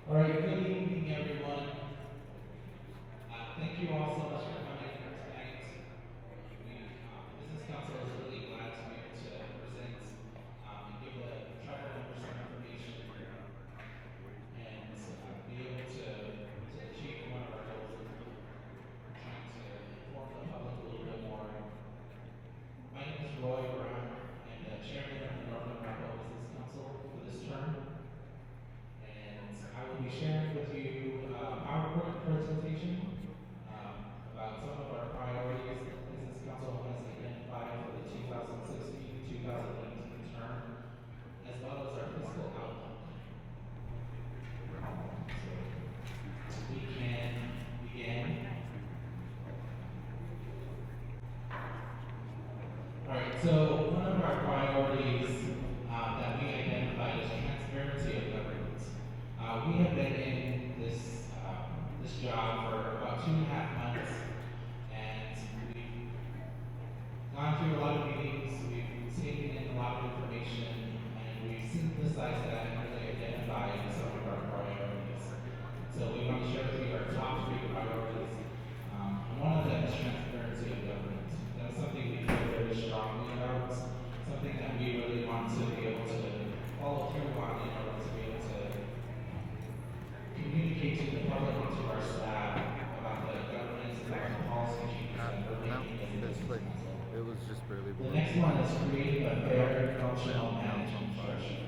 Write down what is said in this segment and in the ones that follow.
All right, good evening, everyone. Thank you all so much for coming tonight. The Business Council is really glad to be able to present and give the tribal members some information and be able to achieve one of our goals of trying to inform the public a little bit more. My name is Roy Brown, and chairman of the Northern Arapaho Business Council for this term. And I will be sharing with So one of our priorities that we identified is transparency of governance. We have been in this job for about 2.5 months, and we've gone through a lot of meetings, we've taken in a lot of information, and we've synthesized that and really identified some of our priorities. So we want to share with you our top 3 priorities. And one of them is transparency of governance. That's something we feel very strongly about, something that we really want to be able to follow through on in order to be able to communicate to the public and to our staff about the governance and about the policy changes that we're making as a business council. It was just barely. The next one is creating a fair functional management structure.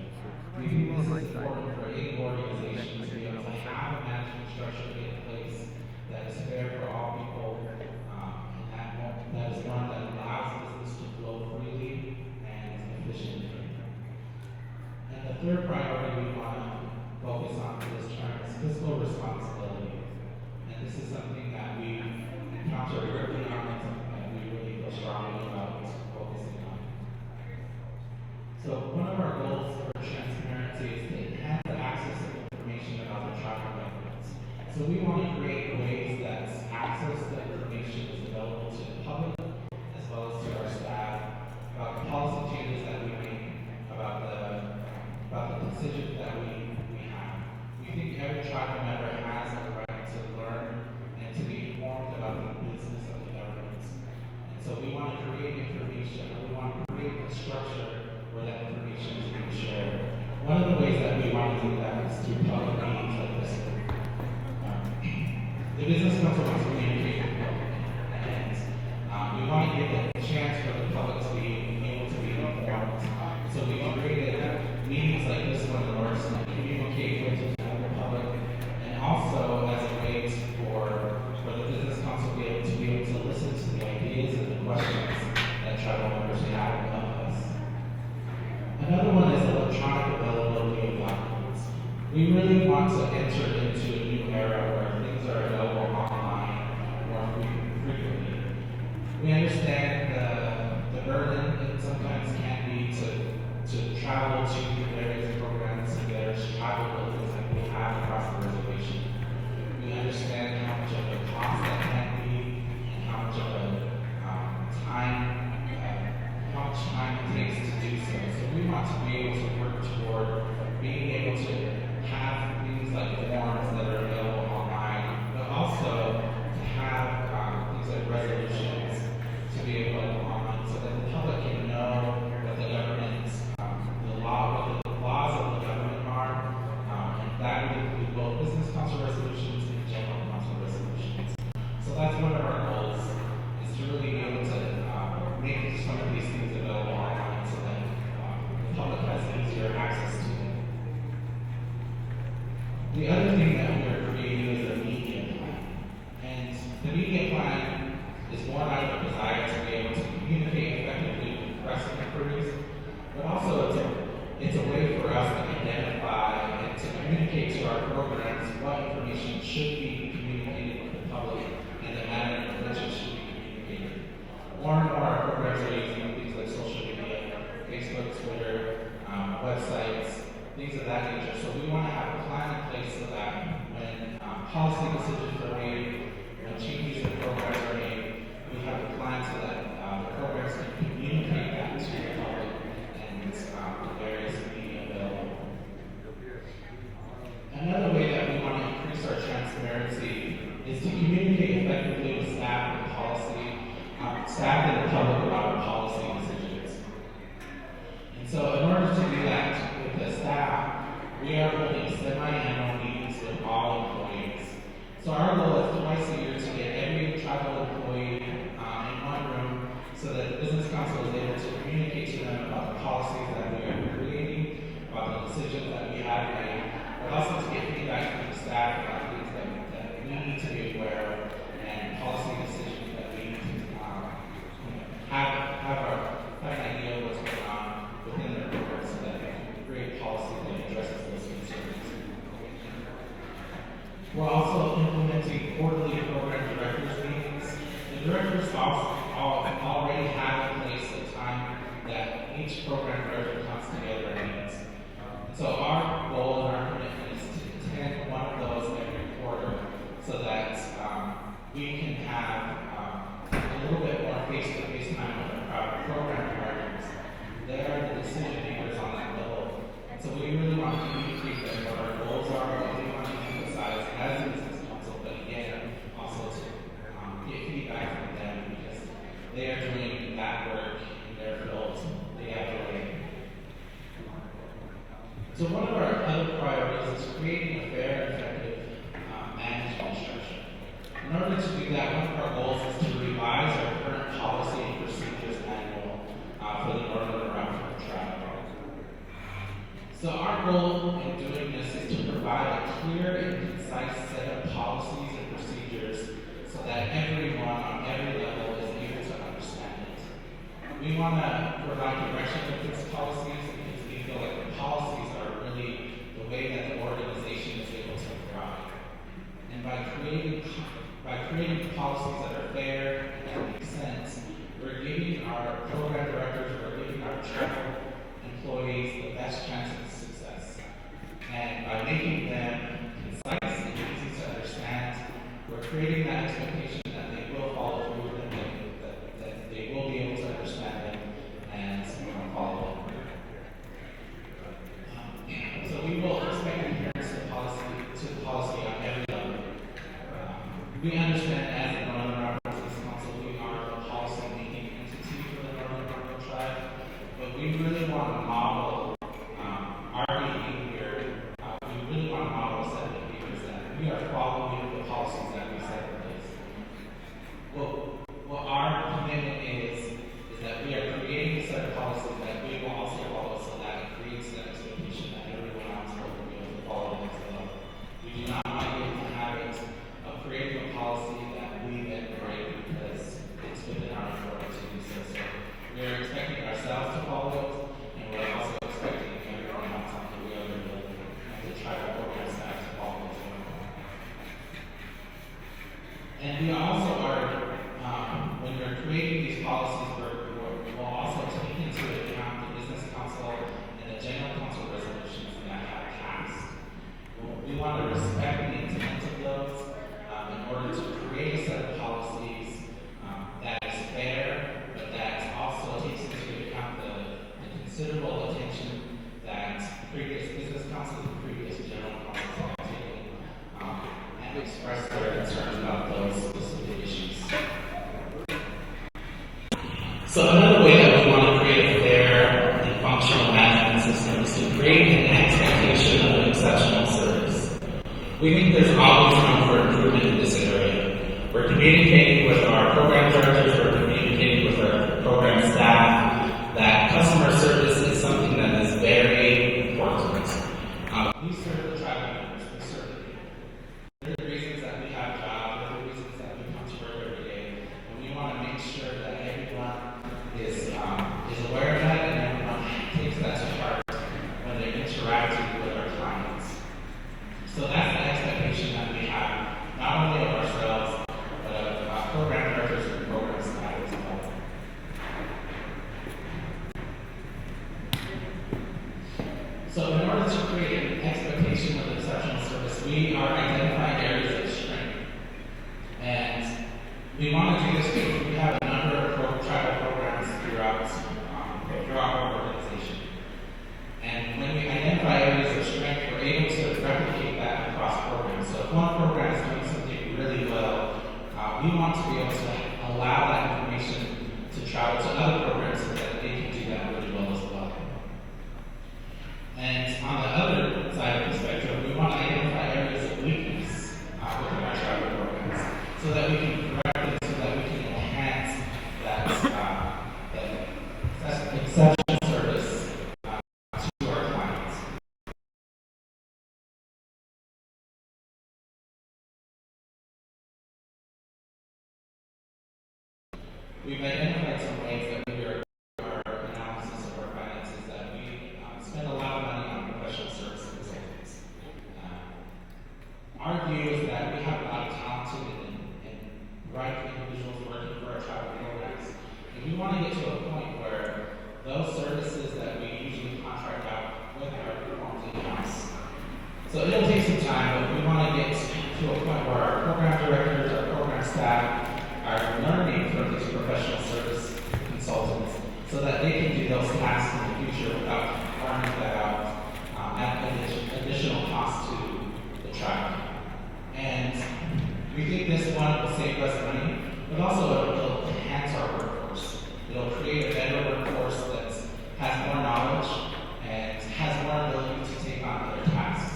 We think this is important for any organization to be able to have a management structure in place that is fair for all people, and that is one that allows business to flow freely and efficiently. And the third priority we want to focus on for this term is fiscal responsibility. And this is something that we encounter early on and something that we really feel strongly about focusing on. So one of our goals for transparency is to enhance the access to information about the tribal governments. So we want to create ways that access to information is available to the public as well as to our staff about the policy changes that we make, about the decisions that we have. We think every tribal member has the right to learn and to be informed about the business of the government. And so we want to create information, we want to create a structure where that information is being shared. One of the ways that we want to do that is through public meetings like this. The business council wants to communicate with the public, and we want to give a chance for the public to be able to be informed. So we created meetings like this one in order to communicate with the public, and also as a way for the business council to be able to listen to the ideas and the questions that tribal members have of us. Another one is electronic availability of documents. We really want to enter into a new era where things are available online more frequently. We understand the burden it sometimes can be to travel to various programs and various tribal buildings that we have across the reservation. We understand how much of a cost that can be and how much of a how much time it takes to do so. So we want to be able to work toward being able to have things like forms that are available online, but also to have things like resolutions to be able to go online so that the public can know what the government's what the laws of the government are, and that would include both business council resolutions and general council resolutions. So that's one of our goals, is to really be able to make some of these things available online so that the public has easier access to them. The other thing that we are creating is a media plan. And the media plan is born out of a desire to be able to communicate effectively with press inquiries, but also it's a way for us to identify and to communicate to our programs what information should be communicated with the public and the manner in which it should be communicated. More and more our programs are using things like social media, Facebook, Twitter, websites, things of that nature. So we want to have a plan in place so that when policy decisions are made, when changes in programs are made, we have a plan so that the programs can communicate that to the public and the various media available. Another way that we want to increase our transparency is to communicate effectively with staff and staff and the public about our policy decisions. And so in order to do that with the staff, we are holding semi-annual meetings with all employees. So our goal is twice a year to get every tribal employee in one room so that the business council is able to communicate to them about the policies that we are creating, about the decisions that we have made, but also to get feedback from the staff about things that we need to be aware of and policy decisions that we need to have an idea of what's going on within their program so that we can create policy that addresses those concerns. We're also implementing quarterly program directors meetings. The directors already have in place a time that each program director comes together and meets. And so our goal and our commitment is to attend one of those every quarter so that we can have a little bit more face-to-face time with our program partners. They are the decision makers on that level. And so we really want to communicate them what our goals are, what we want to emphasize as a business council, but again, also to get feedback from them because they are doing that work in their fields day after day. So one of our other priorities is creating a fair and effective management structure. In order to do that, one of our goals is to revise our current policy and procedures manual for the Northern Arapaho Tribe. So our goal in doing this is to provide a clear and concise set of policies and procedures so that everyone on every level is able to understand it. We want to provide direction with these policies because we feel like the policies are really the way that the organization is able to thrive. And by creating policies that are fair and that make sense, we're giving our program directors, we're giving our tribal employees the best chance of success. And by making them concise and easy to understand, we're creating that expectation that they will follow through with them, that they will be able to understand them and follow them. So we will expect adherence to the policy on every level. We understand as the Northern Arapaho Business Council, we are the policy-making entity for the Northern Arapaho Tribe, but we really want to model our behavior. We really want to model a set of behaviors that we are following the policies that we set in place. What our commitment is that we are creating a set of policies that we will also follow so that it creates that expectation that everyone else will be able to follow them as well. We do not want to get into the habit of creating a policy that we then break because it's within our authority to do so. So we are expecting ourselves to follow it, and we're also expecting everyone else on the other building and the tribal program staff to follow it as well. And we also are, when we're creating these policies, we'll also take into account the business council and the general council resolutions that have passed. We want to respect the intent of those in order to create a set of policies that is fair, but that also takes into account the considerable attention that previous business councils and previous general councils have taken and expressed their concerns about those specific issues. So another way that we want to create a fair and functional management system is to create an expectation of exceptional service. We think there's always room for improvement in this area. We're communicating with our program directors, we're communicating with our program staff that customer service is something that is very important. We serve the tribal members, we serve the people. There are the reasons that we have jobs, there are the reasons that we come to work every day, and we want to make sure that everyone is aware of that and everyone takes that to heart when they're interacting with our clients. So that's the expectation that we have, not only of ourselves, but of program directors and program staff as well. So in order to create an expectation of exceptional service, we are identifying areas of strength. And we want to do this because we have a number of tribal programs throughout our organization. And when we identify areas of strength, we're able to replicate that across programs. So if one program is doing something really well, we want to be able to allow that information to travel to other programs so that they can do that really well as well. And on the other side of the spectrum, we want to identify areas of weakness within our tribal programs so that we can correct it, so that we can enhance that exceptional service to our clients. We've identified some ways that we are our analysis of our finances that we spend a lot of money on professional service consultants. Our view is that we have a lot of talented and bright individuals working for our tribal programs, and we want to get to a point where those So it'll take some time, but we want to get to a point where our program directors, our program staff are learning from these professional service consultants so that they can do those tasks in the future without farming that out at additional cost to the tribe. And we think this one will save us money, but also it'll enhance our workforce. It'll create a better workforce that has more knowledge and has more ability to take on other tasks.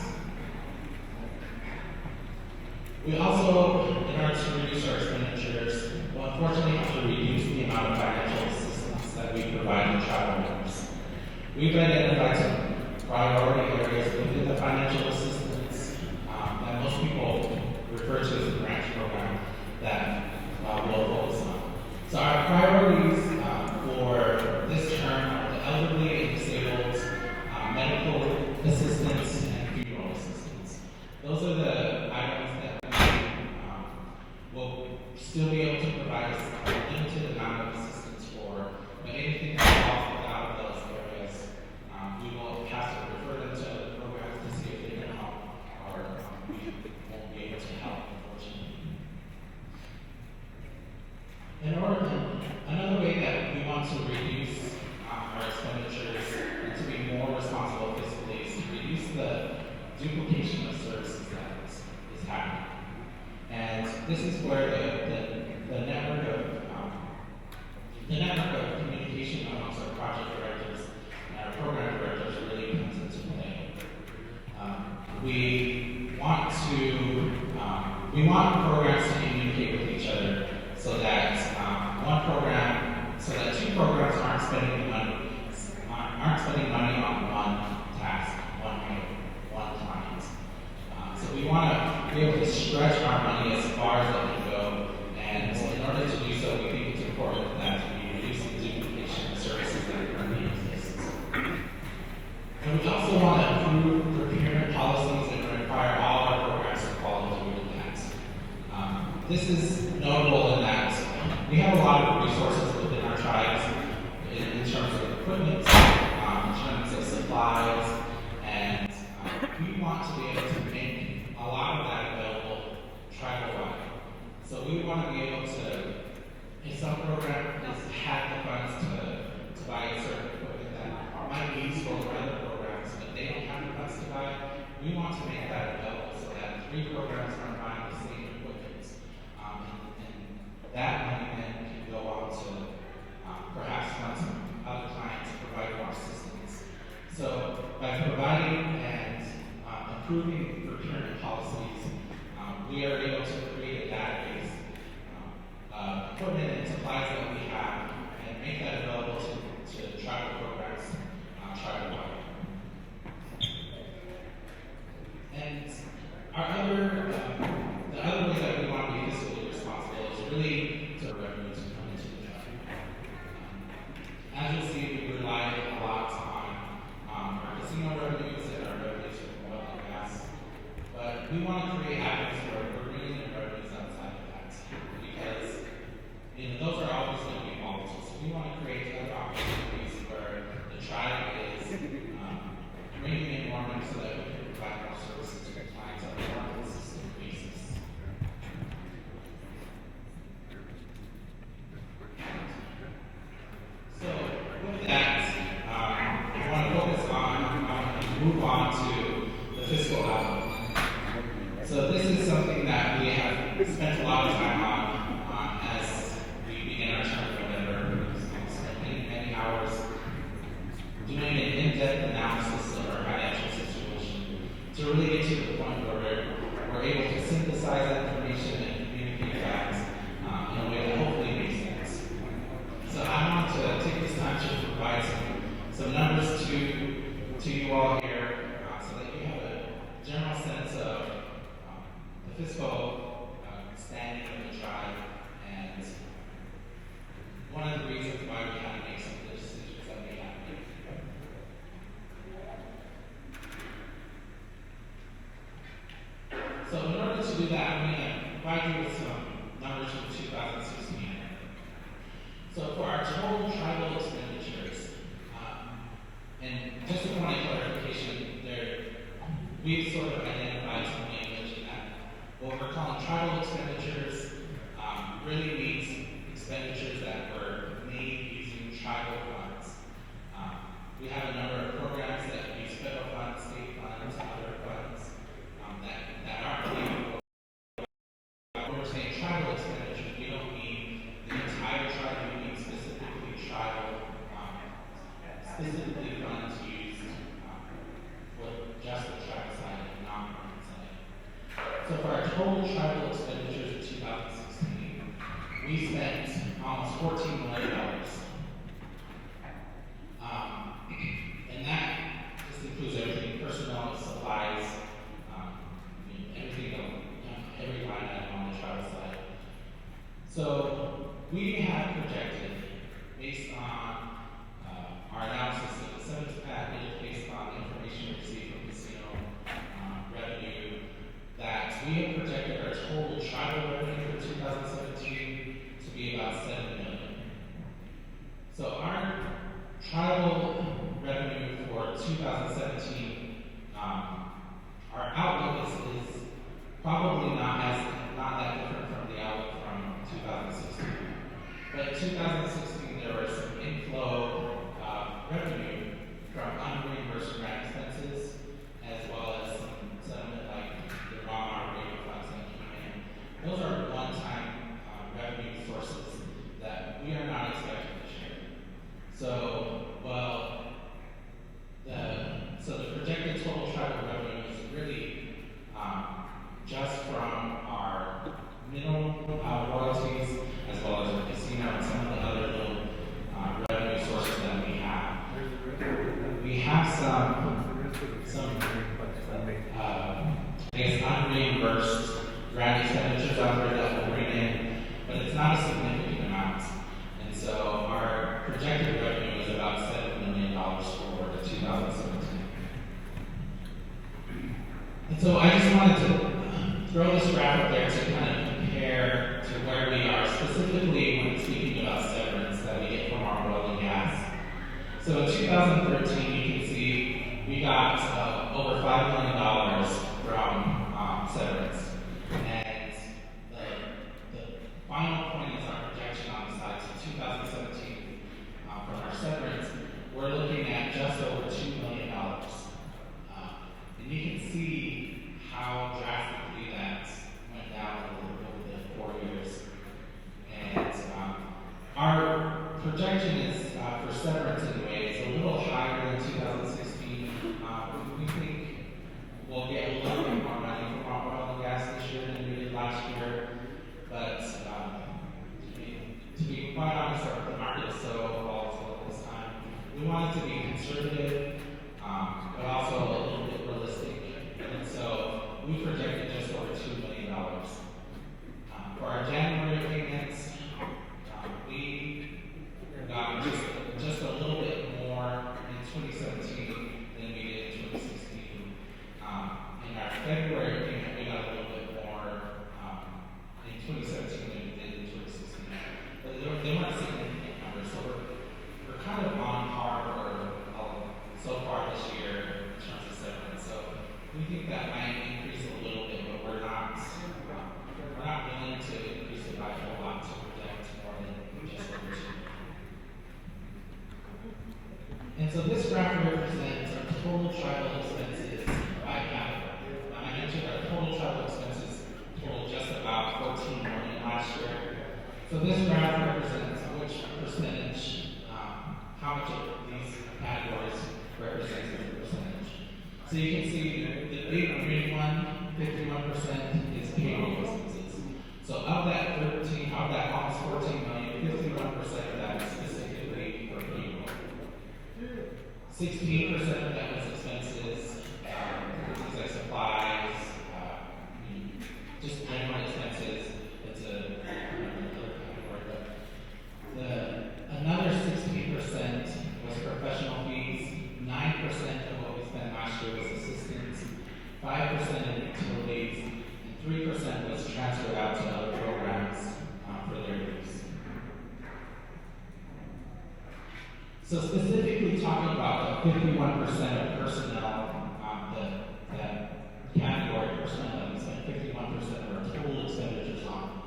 We also, in order to reduce our expenditures, will unfortunately have to reduce the amount of financial assistance that we provide to tribal members. We've identified some priority areas within the financial assistance that most people refer to as the grants program that we'll focus on. So our priorities for this term are the elderly and disabled, medical assistance, and funeral assistance. Those are the items that will still be able to provide us a limited amount of assistance for, but anything that falls out of those areas, we will have to refer them to other programs to see if they can help, or we won't be able to help, unfortunately. Another way that we want to reduce our expenditures and to be more responsible fiscally is to reduce the duplication of services that is happening. And this is where the network of communication amongst our project directors and our program directors really comes into play. We want programs to communicate with each other so that two programs aren't spending money on one task, one item, one client. So we want to be able to stretch our money as far as it can go, and in order to do so, we think it's important that we reduce the duplication of services that currently exist. And we also want to improve procurement policies and require all our programs to follow through with that. This is notable in that we have a lot of resources within our tribes in terms of equipment, in terms of supplies, and we want to be able to make a lot of that available tribal-wide. So we want to be able to, if some program has had the funds to buy a certain equipment that might be useful for other programs, but they don't have the funds to buy, we want to make that available so that 3 programs are buying the same equipment. And that money then can go on to perhaps fund some other clients to provide more assistance. So by providing and improving procurement policies, we are able to create a database of equipment and supplies that we have and make that available to tribal programs tribal-wide. And the other way that we want to be fiscally responsible is really to revenues that come into the tribe. As you'll see, we rely a lot on our casino revenues and our revenues from oil and gas. But we want to create avenues where we're bringing in revenues outside of that, because those are always going to be volatile. So we want to create other opportunities where the tribe is bringing in more money so that we can provide more services to the clients on a more consistent basis. So with that, I want to focus on move on to the fiscal outlook. So this is something that we have spent a lot of time on as we begin our term in November. We spent many hours doing an in-depth analysis of our financial situation to really get to the point where we're able to synthesize that information and communicate that in a way that hopefully makes sense. So I want to take this time to provide some numbers to you all here so that you have a general sense of the fiscal standing of the tribe and one of the reasons why we have to make some of the decisions that we have to make. So in order to do that, I'm going to provide you with some numbers from 2016. So for our total tribal expenditures, and just a point of clarification, we've sort of tribal funds. We have a number of programs that use federal funds, state funds, other funds that aren't really. When we're saying tribal expenditures, we don't mean the entire tribe, we mean specifically tribal, specifically funds used for just the tribal side and non-government side. So for our total tribal expenditures in 2016, we spent almost $14 million. And that just includes everything, personnel, supplies, everything, every line item on the tribal side. So we have projected, based on our analysis of the seventh package, based on the information received from casino revenue, that we have projected our total tribal revenue for 2017 to be about $7 million. So our tribal revenue for 2017, our outlook is probably not that different from the outlook from 2016. But in 2016, there was some inflow revenue from unreimbursed grant expenses, as well as some settlement like the raw radio funds that came in. Those are one-time revenue sources that we are not expecting this year. So, the projected total tribal revenue is really just from our mineral royalties, as well as our casino and some of the other little revenue sources that we have. We have some I guess unreimbursed grant expenditures out there that will bring in, but it's not a significant amount. And so our projected revenue is about $7 million for 2017. And so I just wanted to throw this graph up there to kind of compare to where we are, specifically when speaking about severance that we get from our oil and gas. So in 2013, you can see we got over $5 million from severance. And the final point is our projection on the side. So 2017, from our severance, we're looking at just over $2 million. And you can see how drastically that went down over the 4 years. And our projection is, for severance anyway, is a little higher than 2016. We think we'll get a little bit more money from our oil and gas this year than we did last year. But to be quite honest, the market is so volatile at this time. We want it to be conservative, but also a little bit realistic. And so we projected just over $2 million. For our January payments, we got just a little bit more in 2017 than we did in 2016. In our February payment, we got a little bit more in 2017 than we did in 2016. But they weren't significant numbers, so we're kind of on par for so far this year in terms of severance. So we think that might increase a little bit, but we're not willing to increase it by a whole lot to project more than just over 2. And so this graph represents our total tribal expenses by category. I mentioned our total tribal expenses totaled just about $14 million last year. So this graph represents which percentage, how much of these categories represents the percentage. So you can see the big green one, 51% is payroll expenses. So of that almost 14 million, 51% of that is specifically for payroll. 16% of that was expenses, things like supplies, just general expenses. It's another category. Another 16% was professional fees. 9% of what we spent last year was assistance. 5% in utilities, and 3% was transferred out to other programs for their use. So specifically talking about the 51% of personnel, that category of personnel that we spent 51% of our total expenditures on,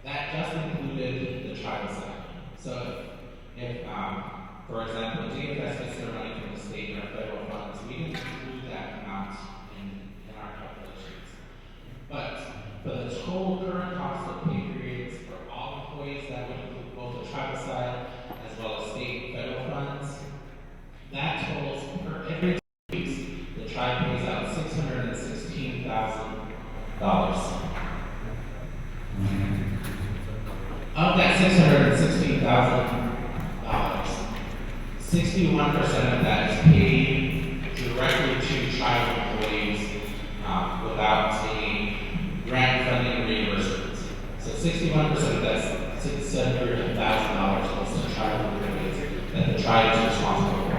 that just included the tribal side. So If, for example, DFS gets their money from the state or federal funds, we didn't include that amount in our calculations. But for the total current cost of pay periods for all employees, that would include both the tribal side as well as state and federal funds, that totals per every 2 weeks, the tribe pays out $616,000. Of that $616,000, 61% of that is paid directly to tribal employees without any grant funding reimbursements. So 61% of that $600,000 goes to tribal employees that the tribe is responsible for.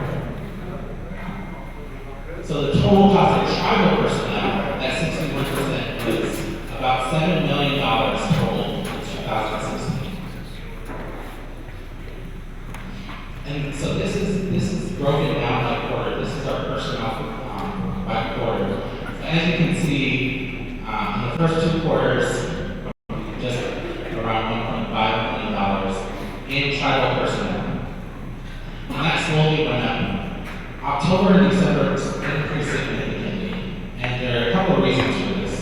So the total cost of tribal personnel, that 61% is about $7 million total in 2016. And so this is broken down by quarter. This is our personnel by quarter. So as you can see, in the first 2 quarters, just around $1.5 million in tribal personnel. And that slowly went up. October and December increased significantly, and there are a couple of reasons for this.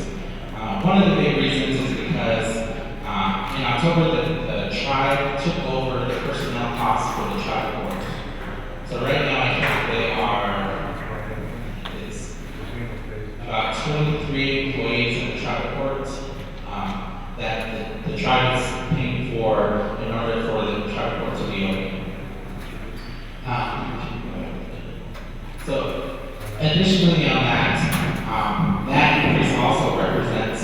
One of the big reasons is because in October the tribe took over the personnel costs for the tribe board. So right now I think it's about 23 employees in the tribal courts that the tribe is paying for in order for the tribal court to be open. So additionally on that, that increase also represents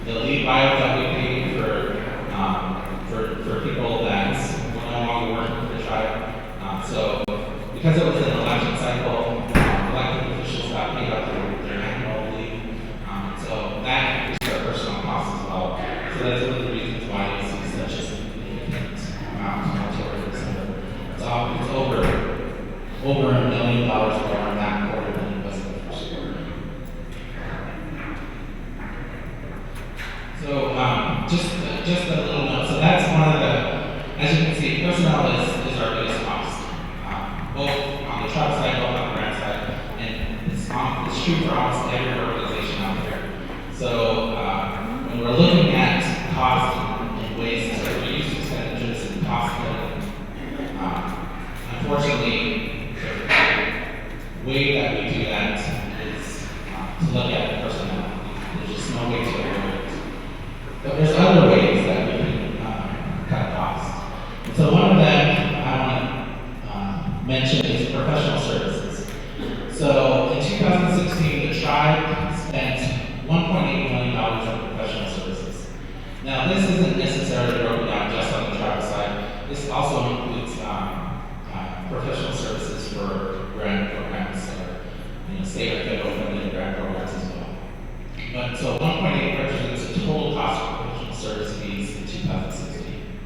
the leave buyout that we pay for people that were no longer working for the tribe. So because it was an election cycle, elected officials got paid out their annual leave. So that increased our personal costs as well. So that's one of the reasons why you see such a significant amount in October and December. It's over $1 million more in that quarter than it was in the first quarter. So just a little note. So that's one of the, as you can see, personnel is our biggest cost, both on the tribe side, both on the grant side, and it's true for almost every organization out there. So when we're looking at cost and ways to reduce expenditures and cost cutting, unfortunately, the way that we do that is to look at the personnel. There's just no way to avoid it. But there's other ways that we can cut costs. And so one of them I want to mention is professional services. So in 2016, the tribe spent $1.8 million on professional services. Now this isn't necessarily broken down just on the tribal side. This also includes professional services for grant programs or state or federal funded grant programs as well. But so 1.8 represents the total cost of professional service fees in 2016.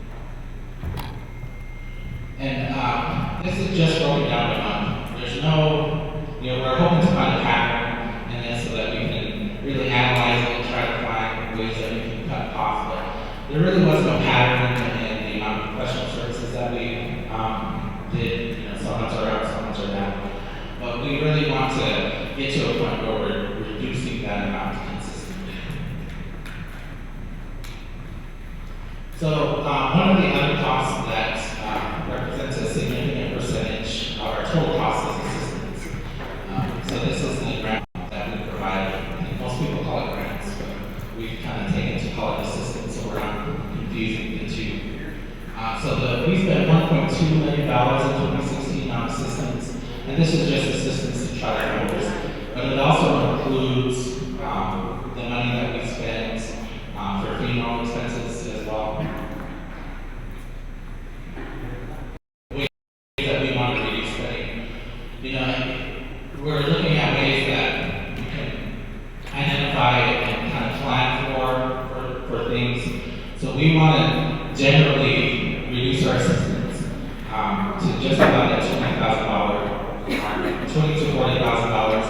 And this is just broken down by month. There's no, we're hoping to find a pattern in this so that we can really analyze it and try to find ways that we can cut costs. But there really was no pattern in the amount of professional services that we did. Some months are up, some months are down. But we really want to get to a point where we're reducing that amount consistently. So one of the other costs that represents a significant percentage of our total cost is assistance. So this is the grant that we provide. I think most people call it grants, but we've kind of taken to call it assistance so we're not confusing the two. So we spent $1.2 million in 2016 on assistance, and this is just assistance to tribe members, but it also includes the money that we spend for funeral expenses as well. Ways that we want to reduce spending. We're looking at ways that we can identify and kind of plan for things. So we want to generally reduce our assistance to just about that $20,000, $20,000 to $40,000.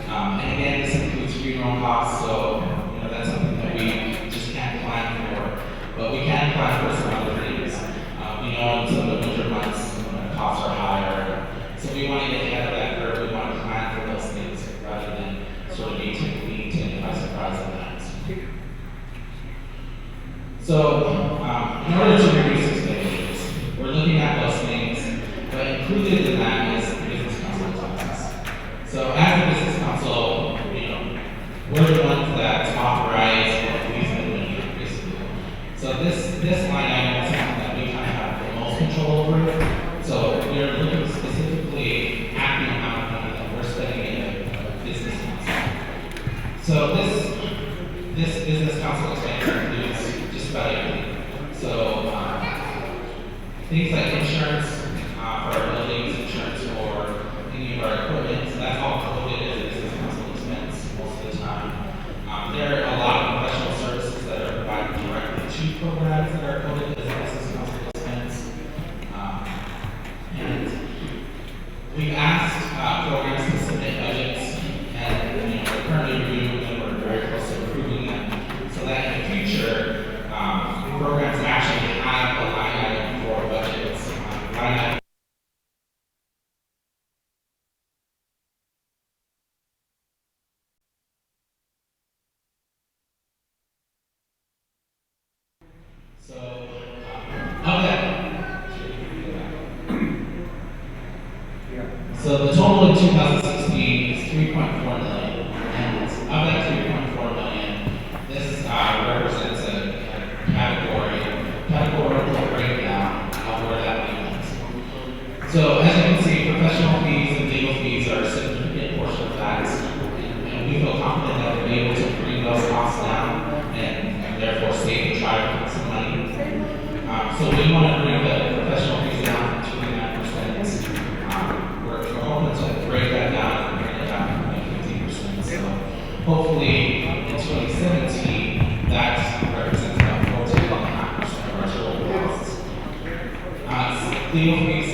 And again, this includes funeral costs, so that's something that we just can't plan for, but we can plan for some other things. We know in some of the winter months control over it. So we're looking specifically at the amount of money that we're spending in a business council. So this business council expense includes just about everything. So things like insurance for our buildings, insurance for any of our equipment, so that's all coded as a business council expense most of the time. There are a lot of professional services that are provided directly to programs that are coded as a business council expense. And we've asked programs to submit budgets, and we're currently reviewing them. We're very close to approving them, so that in the future, programs actually have a line item for budgets. Line item. So, okay. So the total in 2016 is 3.4 million, and of that 3.4 million, this represents a categorical breakdown of where that money went. So as you can see, professional fees and legal fees are a significant portion of that, and we feel confident that we'll be able to bring those costs down and therefore save the tribe some money. So we want to bring the professional fees down to 29%. We're hoping to break that down and bring it down to 15%. So hopefully in 2017, that represents about 14.5% of our total costs. Legal fees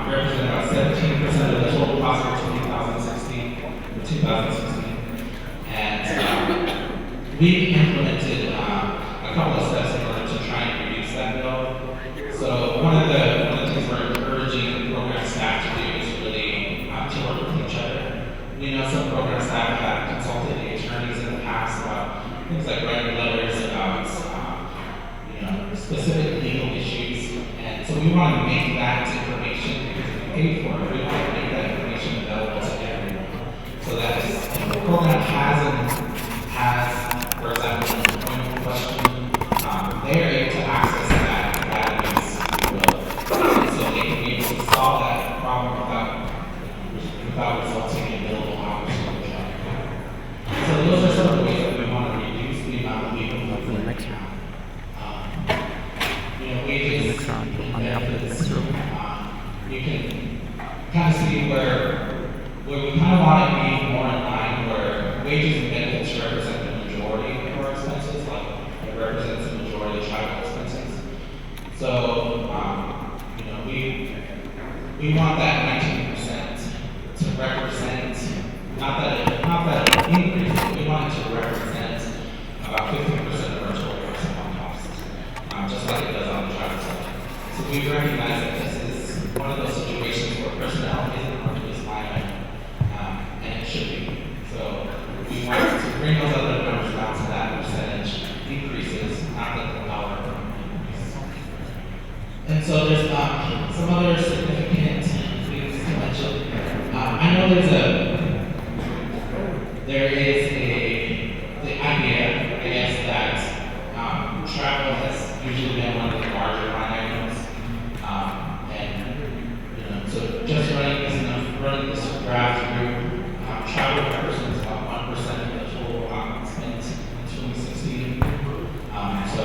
represent about 17% of the total cost for 2016, and we've implemented a couple of steps in order to try and reduce that bill. So one of the things we're encouraging the program staff to do is really to work with each other. We know some program staff have consulted the attorneys in the past about things like writing letters about specific legal issues, and so we want to make that information, because we pay for it, we want to make that information available to everyone. So that if the program has, for example, an employment question, they are able to access that database, if you will, so they can be able to solve that problem without resulting in billable hours for the job. So those are some of the ways that we want to reduce the amount of legal fees. Wages and benefits. You can kind of see where we kind of want to be more in line where wages and benefits represent the majority of our expenses, like it represents the majority of tribal expenses. So, we want that 19% to represent, not that it increases, but we want it to represent about 15% of our total personnel costs, just like it does on the tribal side. So we recognize that this is one of those situations where personnel isn't our biggest line item, and it should be. So we want to bring those other numbers down to that percentage decreases, not that the dollar increases. And so there's some other significant things to mention. I know there is the idea, I guess, that travel has usually been one of the larger line items, and so just running this graph through, travel represents about 1% of the total expense in 2016. So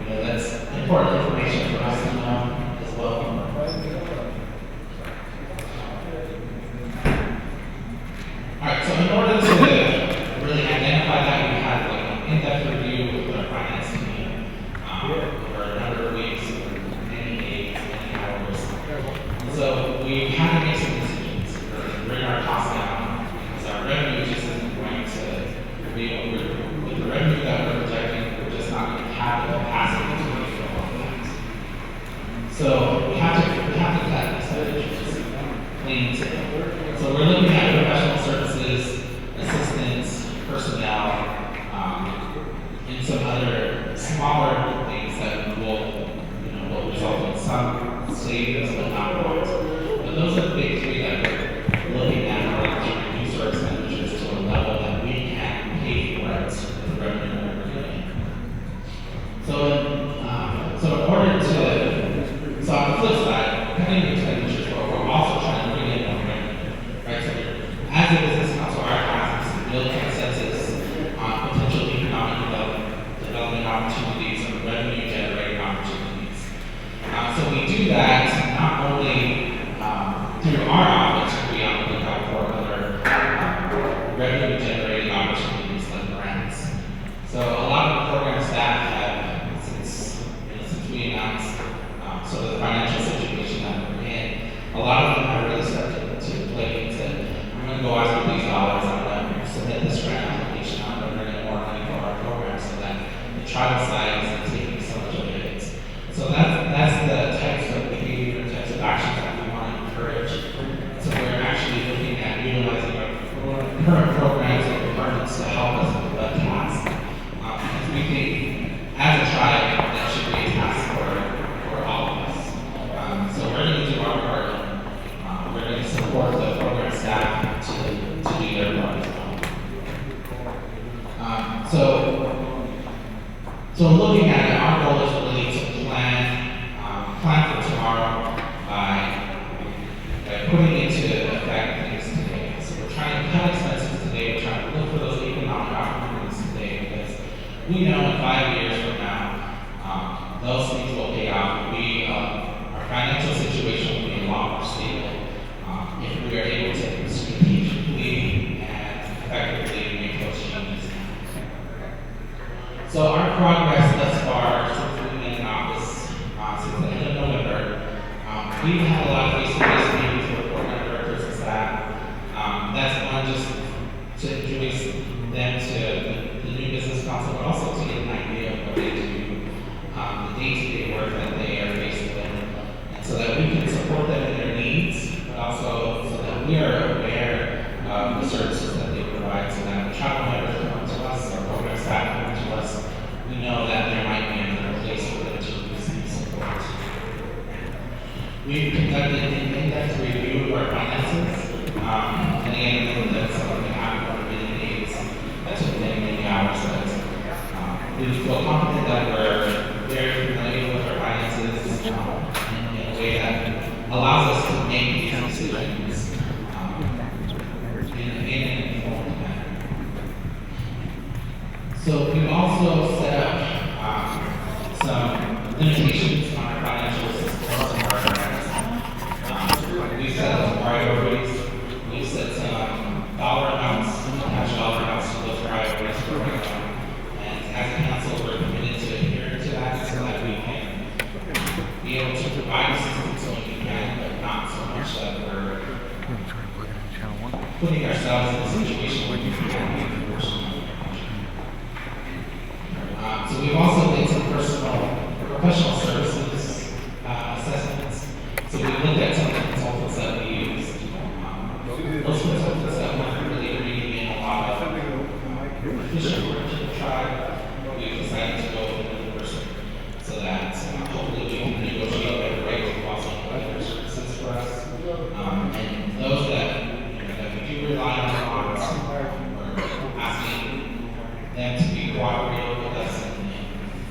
that's important information for us to know as well. All right, so in order to really identify that, we had like an in-depth review with our finance team over a number of weeks, many days, many hours. And so we had to make some decisions to bring our costs down, because our revenue just isn't going to be with the revenue that we're projecting, we're just not going to have the capacity to make all of that. So we have to cut expenditures clean. So we're looking at professional services, assistants, personnel, and some other smaller things that will result in some savings but not a lot. But those are the big three that we're looking at in order to reduce our expenditures to a level that we can pay for it with the revenue that we're getting. So in order to, so on the flip side, cutting the expenditures, but we're also trying to bring in more revenue, right? So as a business council, our task is to build consensus on potential economic development opportunities and revenue generating opportunities. So we do that not only through our office, we on the lookout for other revenue generating opportunities like grants. So a lot of the program staff have, since we announced sort of the financial situation that we're in, a lot of them have really started to the plate and said, I'm going to go after these dollars, I'm going to submit this grant application, I'm going to bring in more money for our program so that the tribal side isn't taking so much of it. So that's the types of behavior, types of actions that we want to encourage. So we're actually looking at utilizing our current programs and departments to help us with that task. Because we think, as a tribe, that should be a task for all of us. So we're going to do our part. We're going to support the program staff to do their part as well. So looking at it, our goal is really to plan for tomorrow by putting into effect things today. So we're trying to cut expenses today. We're trying to look for those economic opportunities today because we know in 5 years from now, those things will pay off. Our financial situation will be a lot more stable if we are able to strategically and effectively make those changes. So our progress thus far since we've been in office, since the end of November, we've had a lot of face-to-face meetings with program directors and staff. That's one, just to introduce them to the new business council, but also to get an idea of what they do, the day-to-day work that they are faced with, and so that we can support them in their needs, but also so that we are aware of the services that they provide, so that when tribal members come to us, or program staff come to us, we know that there might be another place for them to receive support. We've conducted an in-depth review of our finances, and again, that's something that happened over many days. That took many hours. We feel confident that we're very familiar with our finances in a way that allows us to make these decisions in an informed manner. So we've also set up some limitations on our financial assistance and our grants. We set up priorities. We set some dollar amounts, cash dollar amounts to those priorities for right now. And as a council, we're committed to adhering to that so that we can be able to provide assistance when we can, but not so much that we're putting ourselves in a situation where we can't be so we've also did some professional services assessments. So we looked at some of the consultants that we used. Those consultants that weren't really bringing in a lot of efficient work to the tribe, we decided to go with another person so that hopefully we can negotiate better rates and also provide better services for us. And those that we do rely on a lot, we're asking them to be cooperative with us and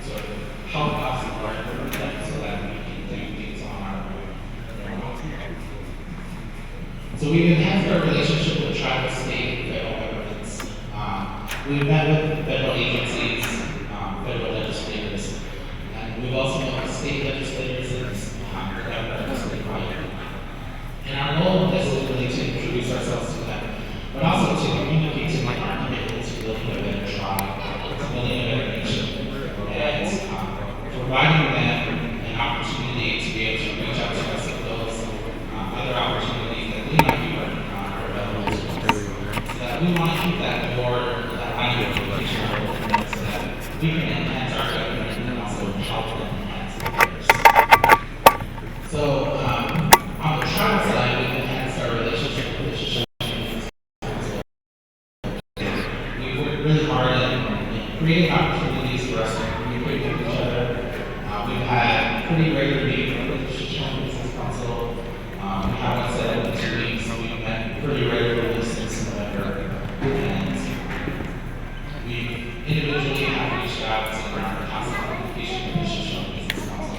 sort of help us and learn from them so that we can do things on our own. So we've enhanced our relationship with tribal, state, and federal governments. We've met with federal agencies, federal legislators, and we've also met with state legislators and the governor of the state body. And our goal of this is really to introduce ourselves to them, but also to communicate to them our commitment to building a better tribe, to building a better nation, and providing them an opportunity to be able to reach out to us with those other opportunities that they might be working on or available to us. So that we want to keep that door, that line of communication open so that we can enhance our government and also help them enhance theirs. So on the tribal side, we've enhanced our relationship. We worked really hard at creating opportunities for us to communicate with each other. We've had pretty regular meetings with the Shoshone Business Council. We have one set up in 2 weeks. We've met pretty regularly since November. And we individually have reached out to our constant communication with the Shoshone Business Council.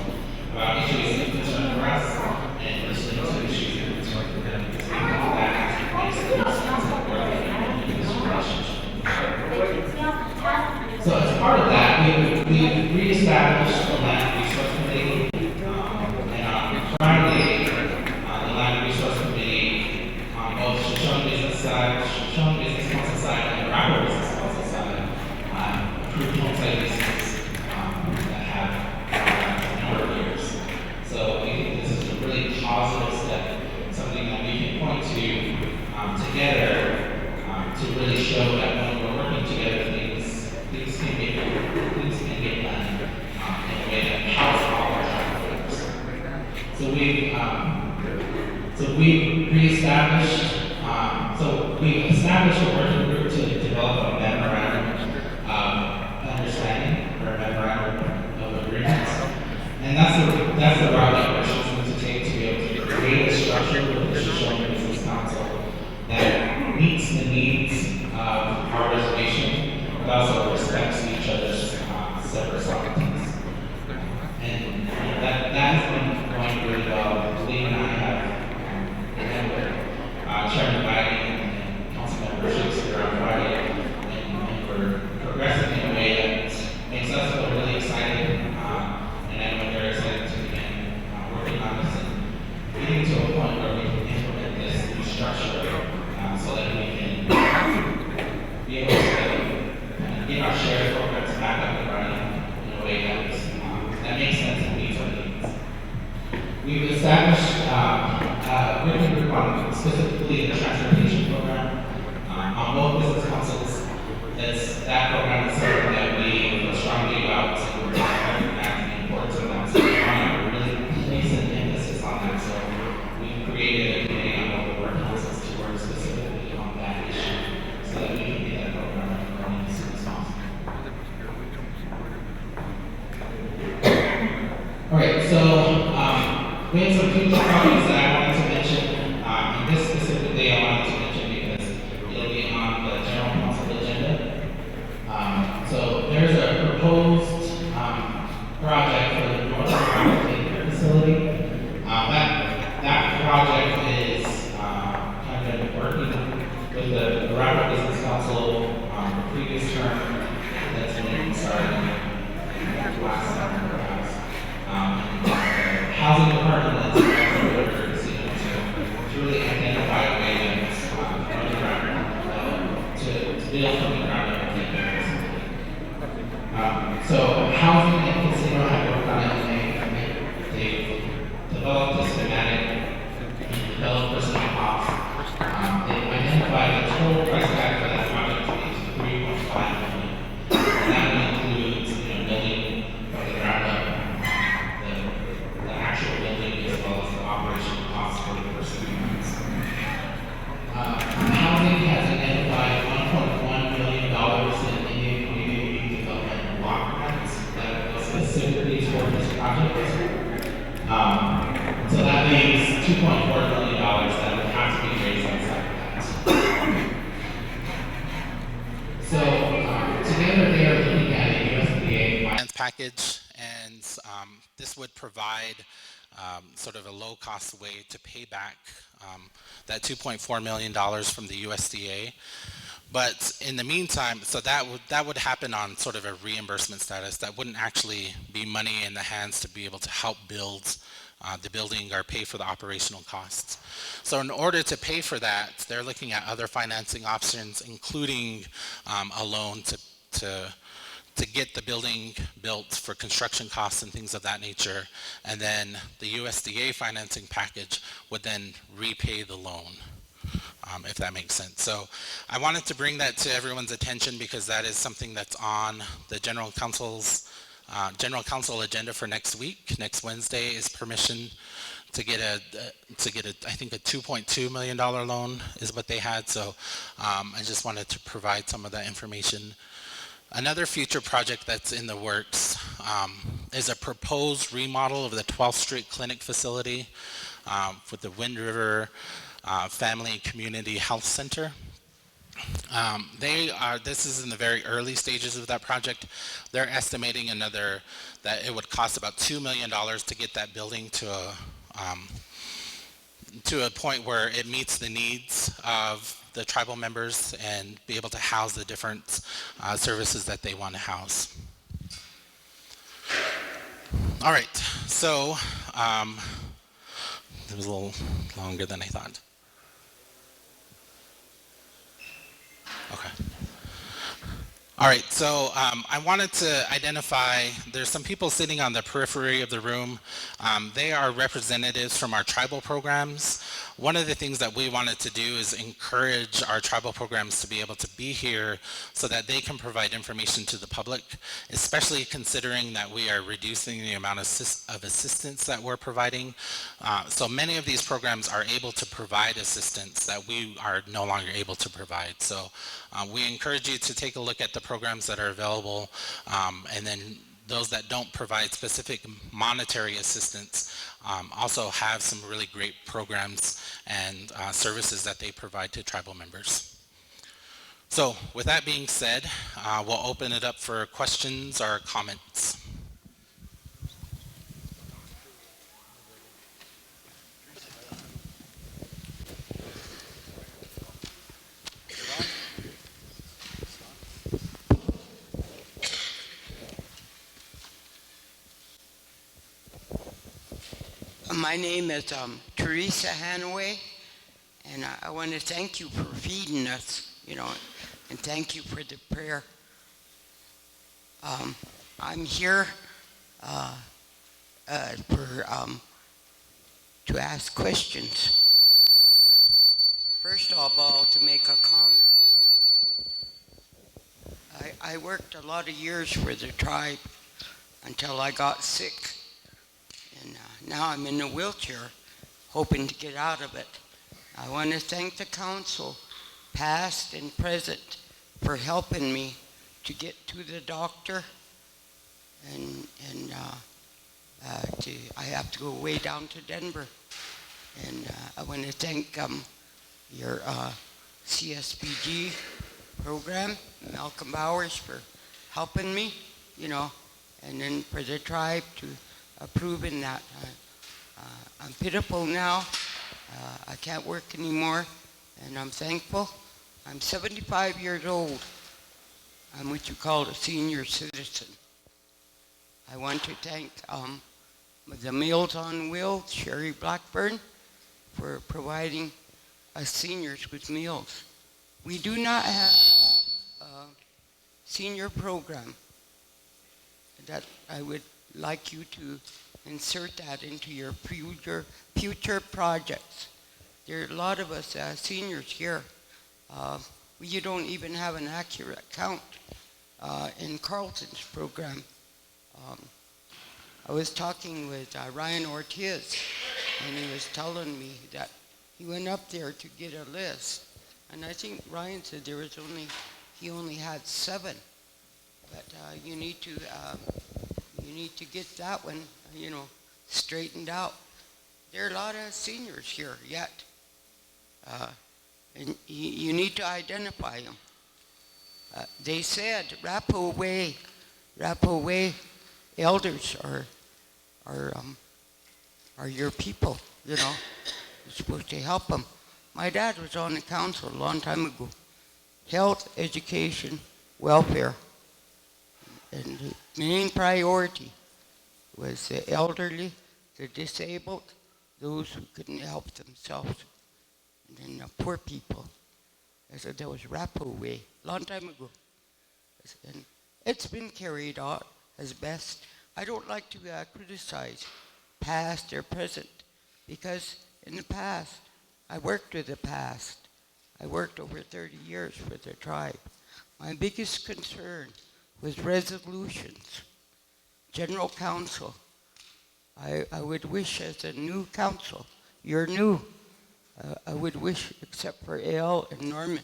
So we reestablished, we established a working group to develop a memorandum of understanding or a memorandum of agreements. And that's the route that we're choosing to take to be able to create a structure with the Shoshone Business Council that meets the needs of our reservation, but also respects each other's separate sovereignties. And that has been going really well. Lee and I have, and with Chairman Biden and Councilmember Shakespeare on Friday, and we're progressing in a way that makes us feel really excited, and everyone very excited to begin working on this and getting to a point where we can implement this new structure so that we can be able to get our shared programs back up and running in a way that makes sense and meets our needs. We've established a working group on specifically the transportation program on both business councils. That program is something that we feel strongly about and the importance of that. So we want to really place an emphasis on that. So we've created a committee on both the work councils to work specifically on that issue so that we can get that program up and running as soon as possible. All right, so we have some future projects that I wanted to mention, and this specifically I wanted to mention because it'll be on the general council agenda. So there's a proposed project for the North Arapaho Clean facility. That project is kind of working with the Arapaho Business Council the previous term that's been started last summer, perhaps. Housing department that's to really identify a way that's to build from the ground up and take care of this. So housing and casino have worked on it, and they've developed a schematic and developed personnel costs. They've identified the total price tag for that project to be $3.5 million. And that includes building from the ground up, the actual building as well as the operational costs for the personnel. Housing has identified $1.1 million in Indian community development block grants that go specifically toward this project. So that leaves $2.4 million that would have to be raised outside of that. So together they are looking at a USDA finance package, and this would provide sort of a low-cost way to pay back that $2.4 million from the USDA. But in the meantime, so that would happen on sort of a reimbursement status. That wouldn't actually be money in the hands to be able to help build the building or pay for the operational costs. So in order to pay for that, they're looking at other financing options, including a loan to get the building built for construction costs and things of that nature, and then the USDA financing package would then repay the loan, if that makes sense. So I wanted to bring that to everyone's attention because that is something that's on the General Council agenda for next week. Next Wednesday is permission to get I think a $2.2 million loan is what they had. So I just wanted to provide some of that information. Another future project that's in the works is a proposed remodel of the 12th Street Clinic facility with the Wind River Family and Community Health Center. This is in the very early stages of that project. They're estimating that it would cost about $2 million to get that building to a point where it meets the needs of the tribal members and be able to house the different services that they want to house. All right, so it was a little longer than I thought. Okay. All right, so I wanted to identify, there's some people sitting on the periphery of the room. They are representatives from our tribal programs. One of the things that we wanted to do is encourage our tribal programs to be able to be here so that they can provide information to the public, especially considering that we are reducing the amount of assistance that we're providing. So many of these programs are able to provide assistance that we are no longer able to provide. So we encourage you to take a look at the programs that are available, and then those that don't provide specific monetary assistance also have some really great programs and services that they provide to tribal members. So with that being said, we'll open it up for questions or comments. My name is Teresa Hanaway, and I want to thank you for feeding us, and thank you for the prayer. I'm here for to ask questions. But first of all, to make a comment. I worked a lot of years for the tribe until I got sick. And now I'm in a wheelchair, hoping to get out of it. I want to thank the council, past and present, for helping me to get to the doctor. And I have to go way down to Denver. And I want to thank your CSPG program, Malcolm Bowers, for helping me, and then for the tribe to approving that. I'm pitiful now. I can't work anymore, and I'm thankful. I'm 75 years old. I'm what you call a senior citizen. I want to thank the Meals on Wheels, Sherry Blackburn, for providing us seniors with meals. We do not have a senior program that I would like you to insert that into your future projects. There are a lot of us seniors here. You don't even have an accurate count in Carlton's program. I was talking with Ryan Ortiz, and he was telling me that he went up there to get a list, and I think Ryan said he only had 7, but you need to get that one, straightened out. There are a lot of seniors here yet, and you need to identify them. They said Arapaho Way elders are your people. You're supposed to help them. My dad was on the council a long time ago. Health, education, welfare. And the main priority was the elderly, the disabled, those who couldn't help themselves, and then the poor people. I said that was Arapaho Way, long time ago. And it's been carried out as best. I don't like to criticize past or present, because in the past, I worked with the past. I worked over 30 years for the tribe. My biggest concern was resolutions. General Council, I would wish as a new council, you're new, I would wish, except for Al and Norman,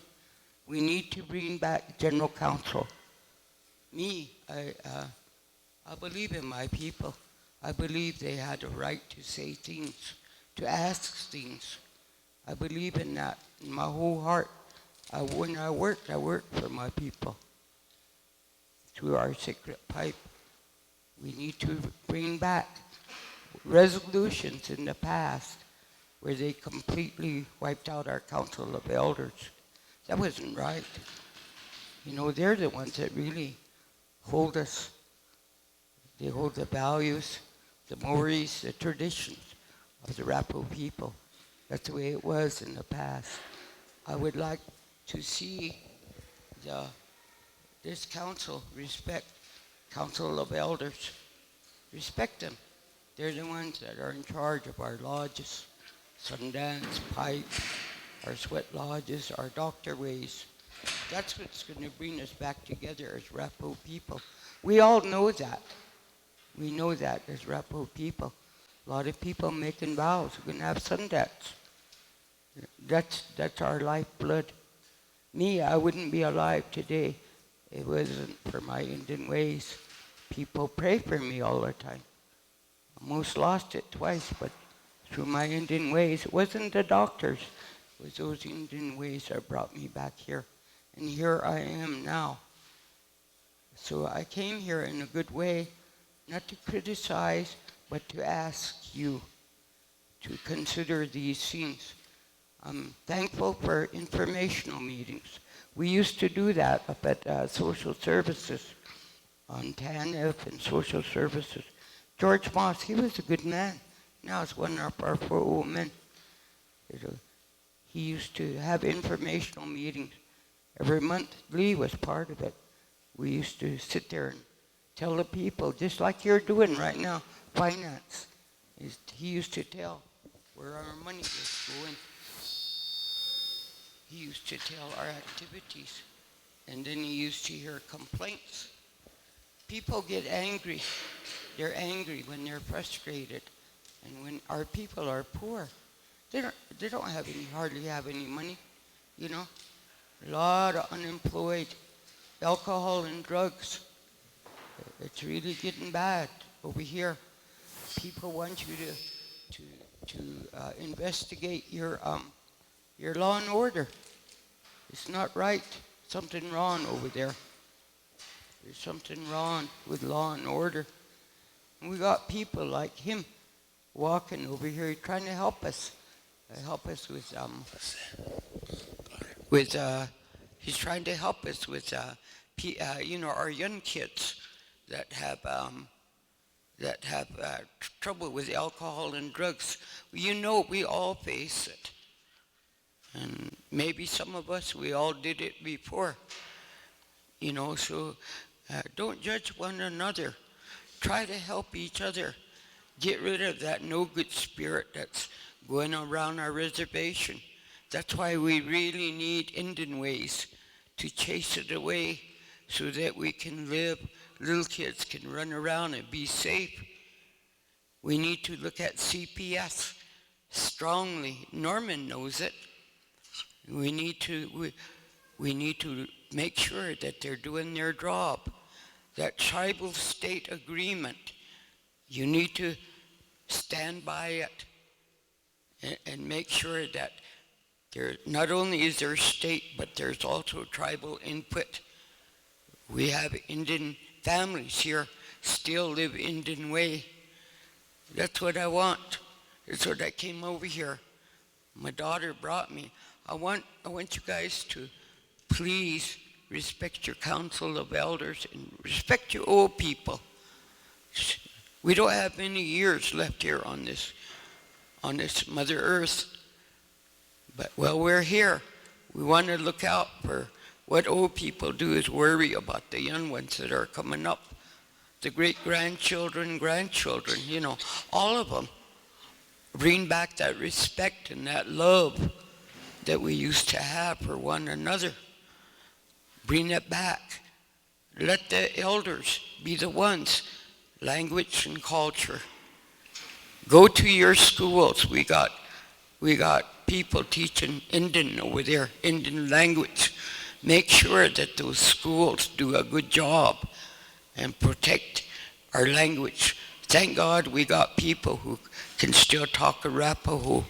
we need to bring back General Council. I believe in my people. I believe they had a right to say things, to ask things. I believe in that in my whole heart. When I worked for my people. Through our secret pipe. We need to bring back resolutions in the past where they completely wiped out our council of elders. That wasn't right. They're the ones that really hold us. They hold the values, the mores, the traditions of the Arapaho people. That's the way it was in the past. I would like to see this council, council of elders, respect them. They're the ones that are in charge of our lodges, Sundance, Pipe, our sweat lodges, our doctor ways. That's what's going to bring us back together as Arapaho people. We all know that. We know that as Arapaho people. A lot of people making vows. We're going to have Sundance. That's our lifeblood. Me, I wouldn't be alive today. It wasn't for my Indian ways. People pray for me all the time. Almost lost it twice, but through my Indian ways, it wasn't the doctors. It was those Indian ways that brought me back here. And here I am now. So I came here in a good way, not to criticize, but to ask you to consider these things. I'm thankful for informational meetings. We used to do that up at social services on TANF and social services. George Moss, he was a good man. Now he's one of our 4 old men. He used to have informational meetings every month. Lee was part of it. We used to sit there and tell the people, just like you're doing right now, finance. He used to tell where our money was going. He used to tell our activities. And then he used to hear complaints. People get angry. They're angry when they're frustrated. And when our people are poor, they don't hardly have any money, you know. A lot of unemployed, alcohol and drugs. It's really getting bad over here. People want you to investigate your law and order. It's not right. Something wrong over there. There's something wrong with law and order. And we got people like him walking over here trying to help us. Help us he's trying to help us with our young kids that have trouble with alcohol and drugs. You know, we all face it. And maybe some of us, we all did it before. You know, so don't judge one another. Try to help each other. Get rid of that no good spirit that's going around our reservation. That's why we really need Indian ways to chase it away so that we can live. Little kids can run around and be safe. We need to look at CPS strongly. Norman knows it. We need to make sure that they're doing their job. That tribal state agreement, you need to stand by it and make sure that there not only is there state, but there's also tribal input. We have Indian families here still live Indian way. That's what I want. That's what I came over here. My daughter brought me. I want you guys to please respect your council of elders and respect your old people. We don't have many years left here on this Mother Earth. But while we're here, we want to look out for what old people do is worry about the young ones that are coming up. The great-grandchildren, grandchildren, all of them. Bring back that respect and that love that we used to have for one another. Bring it back. Let the elders be the ones. Language and culture. Go to your schools. We got people teaching Indian over there, Indian language. Make sure that those schools do a good job and protect our language. Thank God we got people who can still talk Arapaho.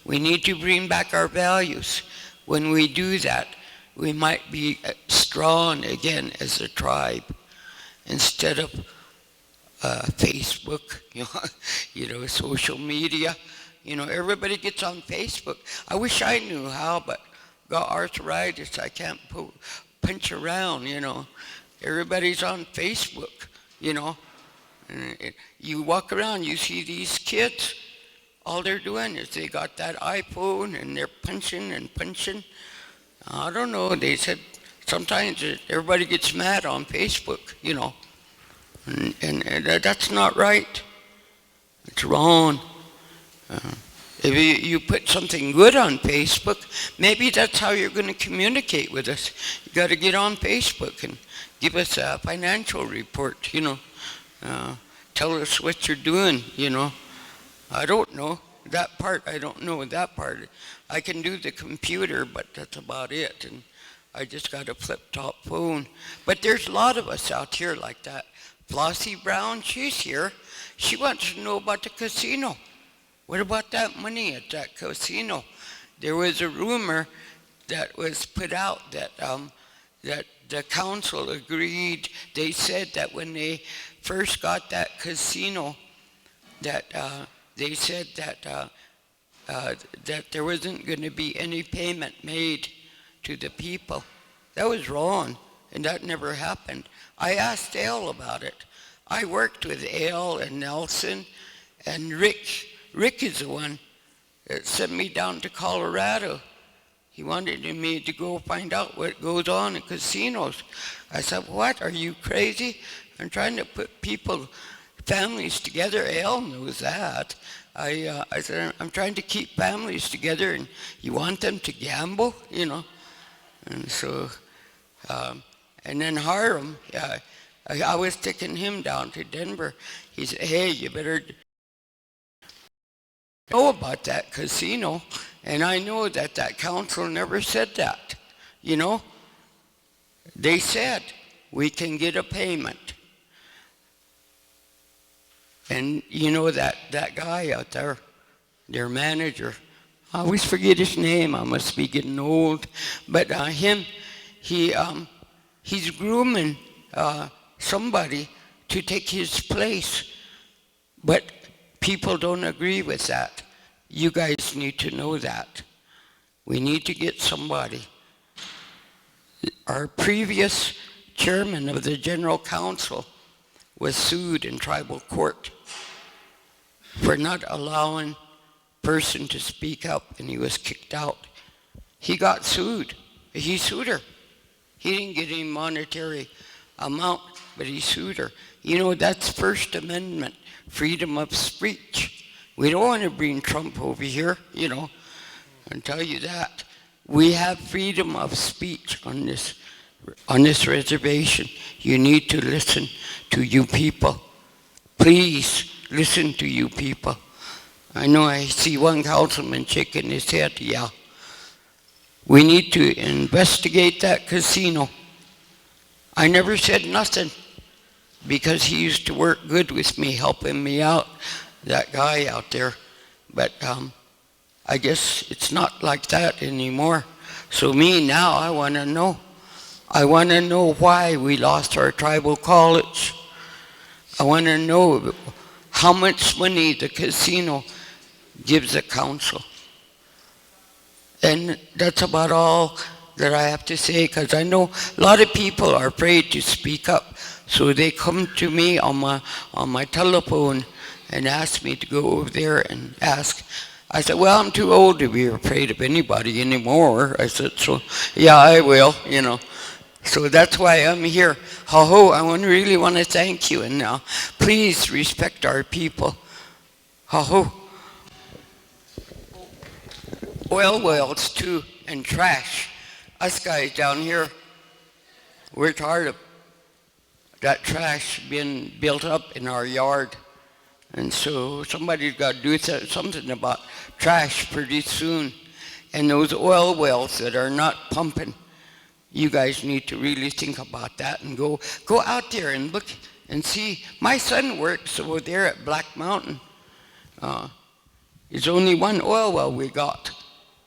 We need to bring back our values. When we do that, we might be strong again as a tribe instead of Facebook, social media. Everybody gets on Facebook. I wish I knew how, but got arthritis. I can't punch around, Everybody's on Facebook, And you walk around, you see these kids, all they're doing is they got that iPhone and they're punching and punching. I don't know, they said sometimes everybody gets mad on Facebook, and that's not right. It's wrong. Uh, if you put something good on Facebook, maybe that's how you're going to communicate with us. You got to get on Facebook and give us a financial report, uh, tell us what you're doing. I don't know that part. I don't know that part. I can do the computer, but that's about it. And I just got a flip-top phone. But there's a lot of us out here like that. Flossie Brown, she's here. She wants to know about the casino. What about that money at that casino? There was a rumor that was put out that the council agreed. They said that when they first got that casino, that they said that there wasn't going to be any payment made to the people. That was wrong, and that never happened. I asked Al about it. I worked with Al and Nelson and Rick. Rick is the one that sent me down to Colorado. He wanted me to go find out what goes on in casinos. I said, what, are you crazy? I'm trying to put families together. Al knows that. I said, I'm trying to keep families together, and you want them to gamble, And so, and then Hiram, I was taking him down to Denver. He said, hey, you better know about that casino. And I know that council never said that, They said, we can get a payment. And that guy out there, their manager, I always forget his name. I must be getting old. But he's grooming somebody to take his place. But people don't agree with that. You guys need to know that. We need to get somebody. Our previous chairman of the general council was sued in tribal court for not allowing person to speak up, and he was kicked out. He got sued. He sued her. He didn't get any monetary amount, but he sued her. That's First Amendment, freedom of speech. We don't want to bring Trump over here, I'll tell you that. We have freedom of speech on this reservation. You need to listen to you people. Please listen to you people. I know I see one councilman shaking his head. Yeah. We need to investigate that casino. I never said nothing because he used to work good with me, helping me out, that guy out there. But I guess it's not like that anymore. So me now, I want to know. I want to know why we lost our tribal college. I want to know how much money the casino gives the council. And that's about all that I have to say, because I know a lot of people are afraid to speak up. So they come to me on my telephone and ask me to go over there and ask. I said, well, I'm too old to be afraid of anybody anymore. I said, so yeah, I will, So that's why I'm here. Ho, I really want to thank you. And please respect our people. Ho. Oil wells too, and trash. Us guys down here, we're tired of that trash being built up in our yard. And so somebody's got to do something about trash pretty soon. And those oil wells that are not pumping, you guys need to really think about that and go out there and look and see. My son works over there at Black Mountain. It's only one oil well we got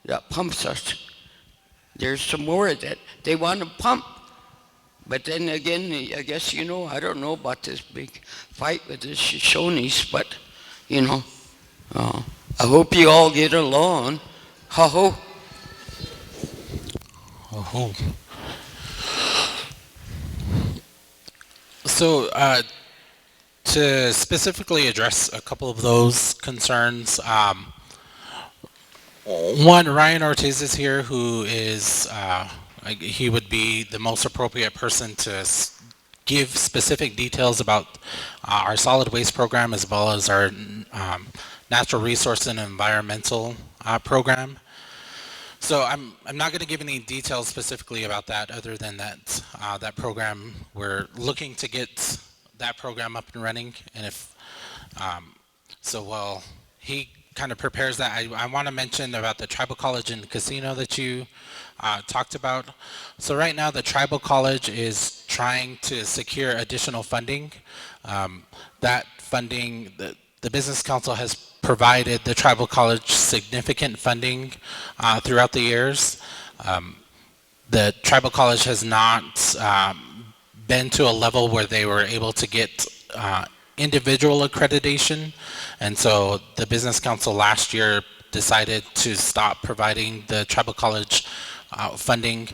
that pumps us. There's some more that they want to pump. But then again, I guess, I don't know about this big fight with the Shoshones, but, I hope you all get along. Ho. Oh. So, to specifically address a couple of those concerns, one, Ryan Ortiz is here, who is he would be the most appropriate person to give specific details about our solid waste program as well as our natural resource and environmental program. So I'm not going to give any details specifically about that, other than that that program, we're looking to get that program up and running. And if so, while he kind of prepares that, I want to mention about the tribal college and casino that you talked about. So right now, the tribal college is trying to secure additional funding. That funding, the business council has provided the tribal college significant funding throughout the years. The tribal college has not been to a level where they were able to get individual accreditation, and so the business council last year decided to stop providing the tribal college funding.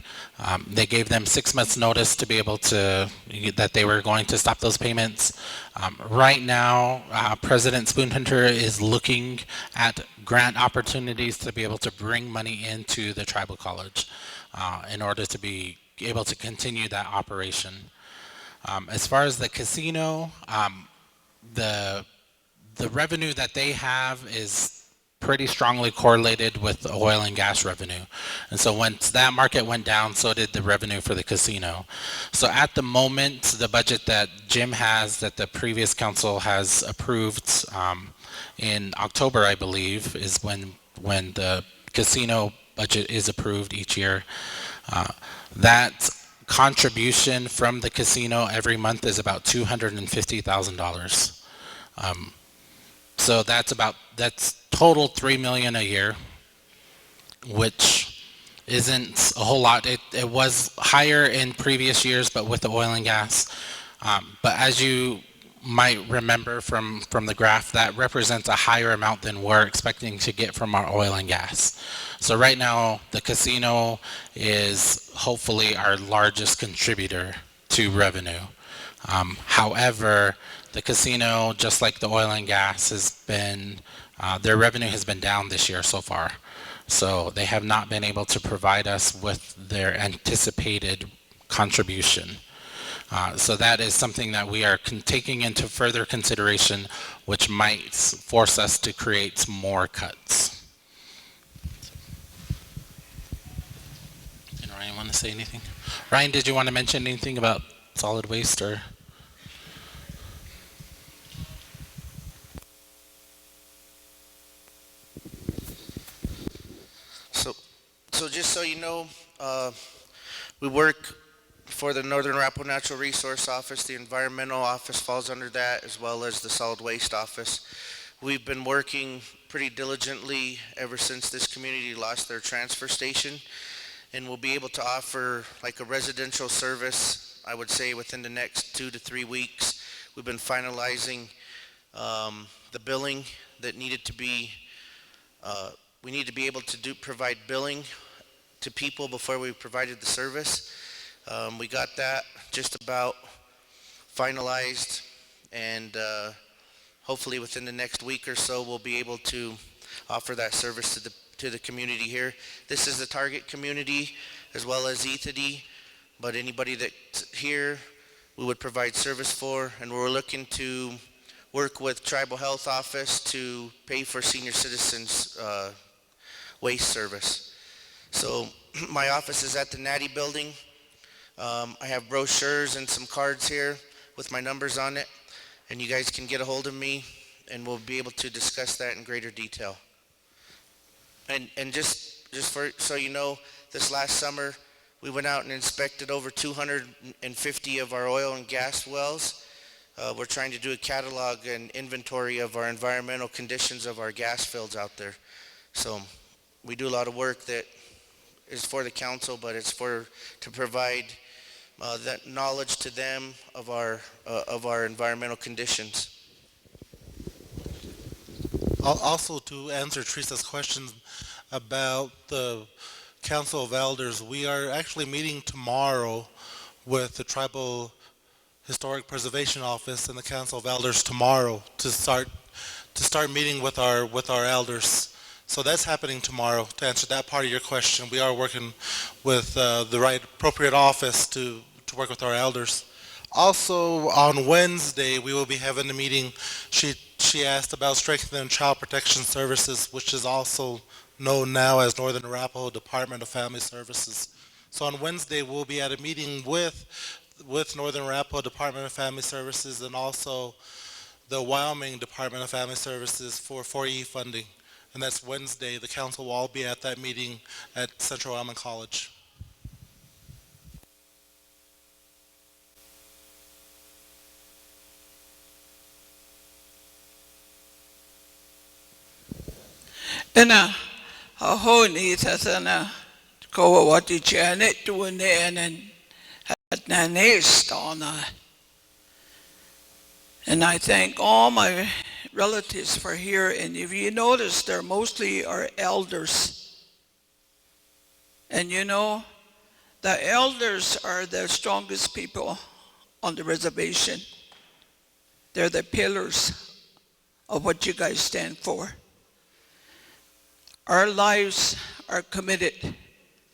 They gave them 6 months notice to be able to, that they were going to stop those payments. Right now, President Spoonhunter is looking at grant opportunities to be able to bring money into the tribal college in order to be able to continue that operation. As far as the casino, the revenue that they have is pretty strongly correlated with the oil and gas revenue. And so once that market went down, so did the revenue for the casino. So at the moment, the budget that Jim has, that the previous council has approved in October, I believe, is when the casino budget is approved each year. That contribution from the casino every month is about $250,000. So that's total $3 million a year, which isn't a whole lot. It was higher in previous years, but with the oil and gas. But as you might remember from the graph, that represents a higher amount than we're expecting to get from our oil and gas. So right now, the casino is hopefully our largest contributor to revenue. However, the casino, just like the oil and gas, has been, their revenue has been down this year so far. So they have not been able to provide us with their anticipated contribution. So that is something that we are taking into further consideration, which might force us to create more cuts. And Ryan, want to say anything? Ryan, did you want to mention anything about solid waste or? So just so you know, we work for the Northern Arapaho Natural Resource Office. The Environmental Office falls under that, as well as the Solid Waste Office. We've been working pretty diligently ever since this community lost their transfer station, and we'll be able to offer like a residential service, I would say within the next 2 to 3 weeks. We've been finalizing the billing that needed to be, we need to be able to provide billing to people before we provided the service. We got that just about finalized, and hopefully within the next week or so we'll be able to offer that service to the community here. This is the target community as well as Ethity, but anybody that's here we would provide service for, and we're looking to work with Tribal Health Office to pay for senior citizens waste service. So my office is at the Natty building. I have brochures and some cards here with my numbers on it, and you guys can get a hold of me and we'll be able to discuss that in greater detail. And just for so you know, this last summer we went out and inspected over 250 of our oil and gas wells. We're trying to do a catalog and inventory of our environmental conditions of our gas fields out there. So we do a lot of work that is for the council, but it's to provide that knowledge to them of our environmental conditions. Also, to answer Teresa's question about the Council of Elders, we are actually meeting tomorrow with the Tribal Historic Preservation Office and the Council of Elders tomorrow to start meeting with our elders. So that's happening tomorrow. To answer that part of your question, we are working with the right appropriate office to work with our elders. Also, on Wednesday, we will be having a meeting. She asked about strengthening child protection services, which is also known now as Northern Arapaho Department of Family Services. So on Wednesday, we'll be at a meeting with Northern Arapaho Department of Family Services and also the Wyoming Department of Family Services for 4E funding. And that's Wednesday. The council will all be at that meeting at Central Wyoming College. Ina aho ni tasana ko wati Janet doing and at nanes on. And I thank all my relatives for here. And if you notice, they're mostly our elders. And you know, the elders are the strongest people on the reservation. They're the pillars of what you guys stand for. Our lives are committed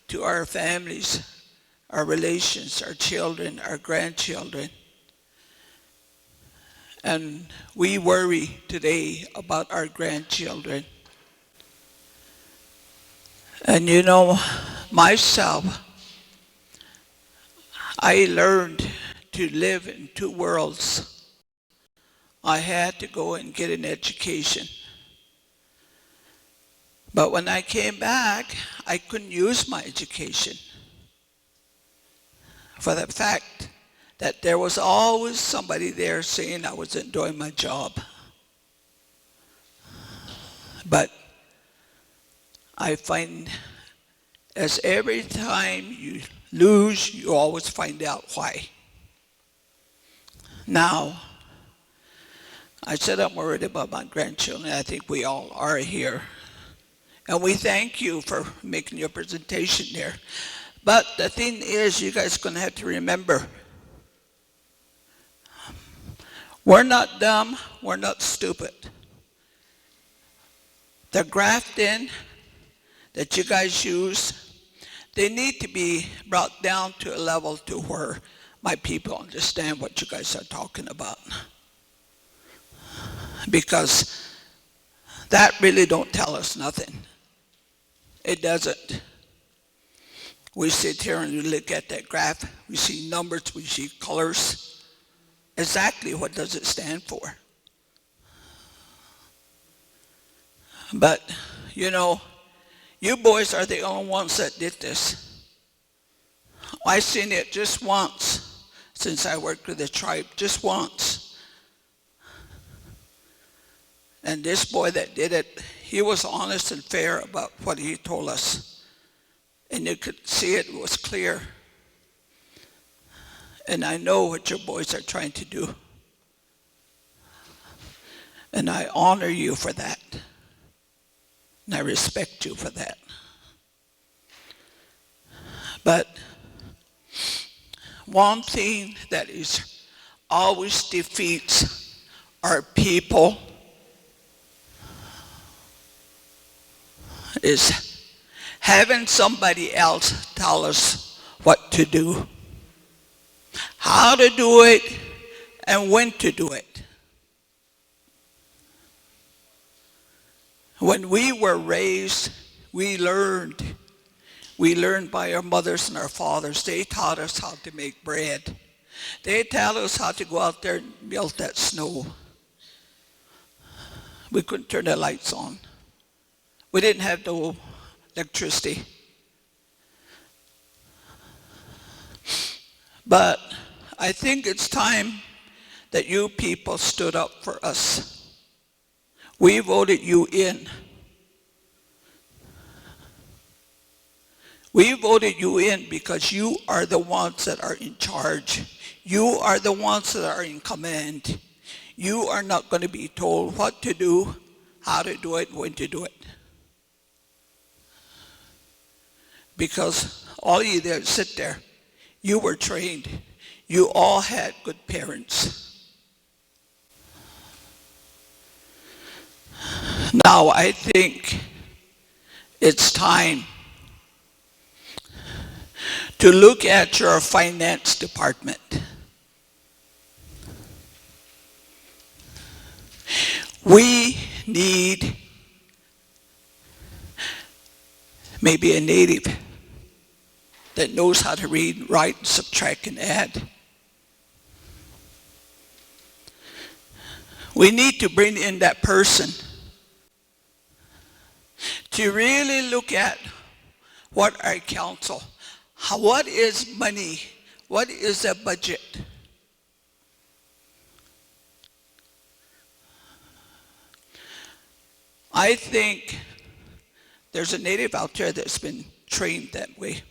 to our families, our relations, our children, our grandchildren. And we worry today about our grandchildren. And you know, myself, I learned to live in two worlds. I had to go and get an education. But when I came back, I couldn't use my education for the fact that there was always somebody there saying I wasn't doing my job. But I find as every time you lose, you always find out why. Now, I said I'm worried about my grandchildren. I think we all are here. And we thank you for making your presentation there. But the thing is, you guys are going to have to remember, we're not dumb, we're not stupid. The graft-in that you guys use, they need to be brought down to a level to where my people understand what you guys are talking about. Because that really don't tell us nothing. It doesn't. We sit here and we look at that graph, we see numbers, we see colors. Exactly what does it stand for? But, you know, you boys are the only ones that did this. I've seen it just once since I worked with the tribe, just once. And this boy that did it, he was honest and fair about what he told us. And you could see it was clear. And I know what your boys are trying to do. And I honor you for that. And I respect you for that. But one thing that is always defeats our people is having somebody else tell us what to do, how to do it, and when to do it. When we were raised, we learned by our mothers and our fathers. They taught us how to make bread. They taught us how to go out there and melt that snow. We couldn't turn the lights on. We didn't have no electricity. But I think it's time that you people stood up for us. We voted you in. We voted you in because you are the ones that are in charge. You are the ones that are in command. You are not going to be told what to do, how to do it, when to do it. Because all you there sit there, you were trained. You all had good parents. Now I think it's time to look at your finance department. We need maybe a native that knows how to read, write, subtract, and add. We need to bring in that person to really look at what our council, what is money, what is a budget. I think there's a native out there that's been trained that way.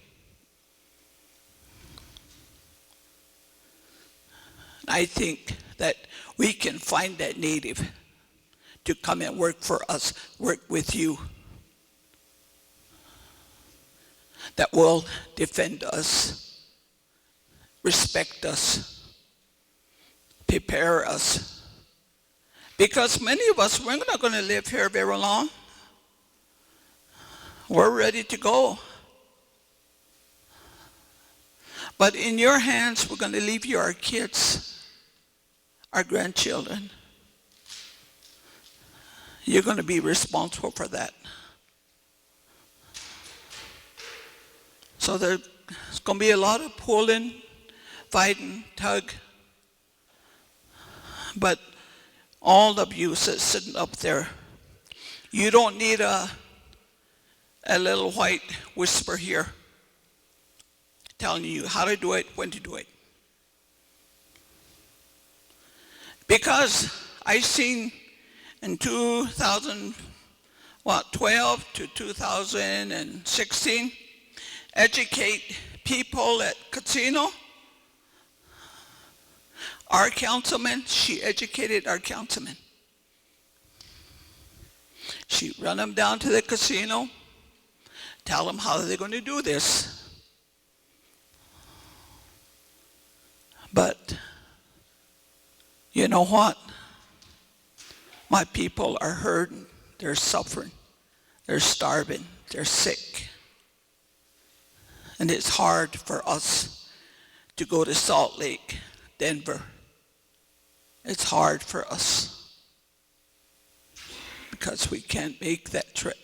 I think that we can find that native to come and work for us, work with you, that will defend us, respect us, prepare us. Because many of us, we're not going to live here very long. We're ready to go. But in your hands, we're going to leave you our kids, our grandchildren. You're going to be responsible for that. So there's going to be a lot of pulling, fighting, tug. But all of you sitting up there, you don't need a little white whisper here telling you how to do it, when to do it. Because I seen in 2012 to 2016, educate people at casino. Our councilman, she educated our councilman. She run them down to the casino, tell them how they're going to do this. But you know what? My people are hurting. They're suffering. They're starving. They're sick. And it's hard for us to go to Salt Lake, Denver. It's hard for us because we can't make that trip.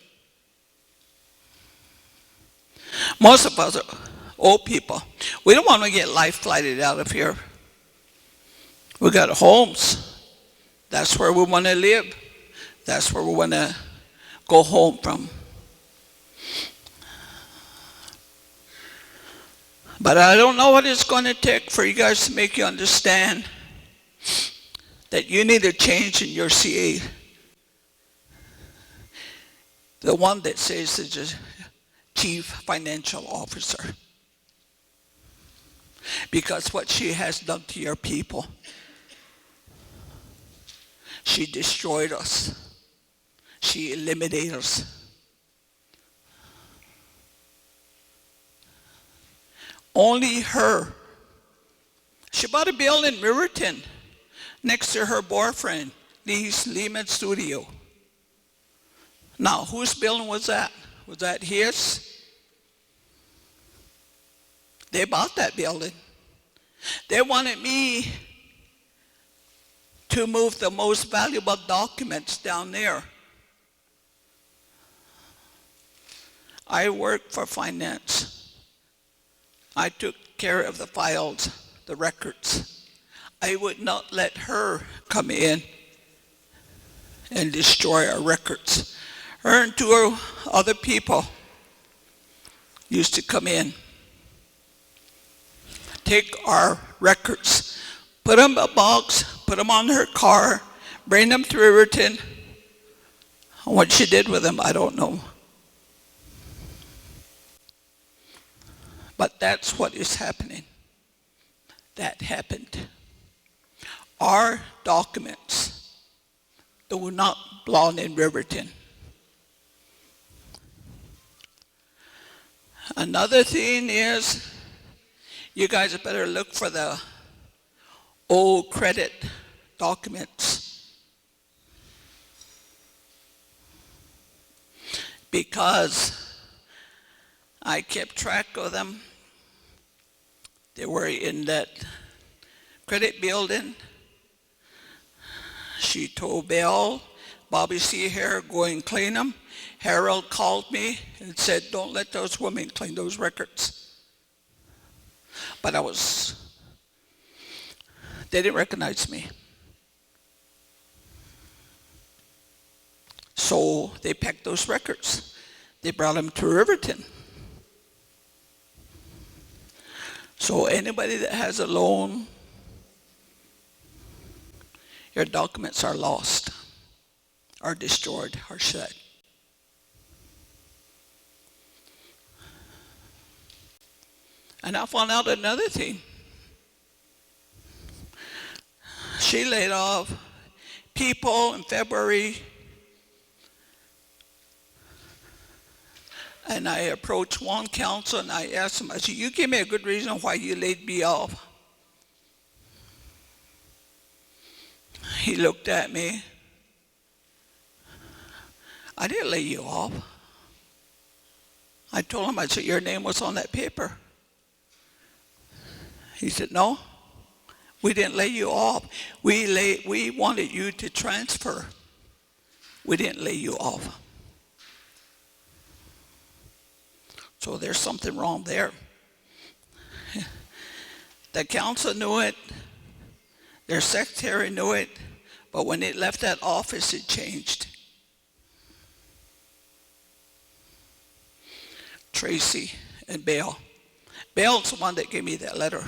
Most of us are old people. We don't want to get life flighted out of here. We got homes. That's where we want to live. That's where we want to go home from. But I don't know what it's going to take for you guys to make you understand that you need a change in your CA. The one that says is the Chief Financial Officer. Because what she has done to your people, she destroyed us. She eliminated us. Only her. She bought a building in Riverton next to her boyfriend, Lee's Lehman Studio. Now, whose building was that? Was that his? They bought that building. They wanted me to move the most valuable documents down there. I worked for finance. I took care of the files, the records. I would not let her come in and destroy our records. Her and two other people used to come in, take our records, put them in a box, put them on her car, bring them to Riverton. What she did with them, I don't know. But that's what is happening. That happened. Our documents do not belong in Riverton. Another thing is, you guys better look for the old credit documents. because I kept track of them. They were in that credit building. She told Bill, Bobby, see here, go and clean them. Harold called me and said, don't let those women clean those records. But they didn't recognize me. So they packed those records. They brought them to Riverton. So anybody that has a loan, your documents are lost, are destroyed, are shut. And I found out another thing. She laid off people in February, and I approached one council and I asked him, I said, you give me a good reason why you laid me off. He looked at me. I didn't lay you off. I told him, I said, your name was on that paper. He said, no, we didn't lay you off. We wanted you to transfer. We didn't lay you off. So there's something wrong there. The council knew it. Their secretary knew it. But when it left that office, it changed. Tracy and Bill. Bill's the one that gave me that letter.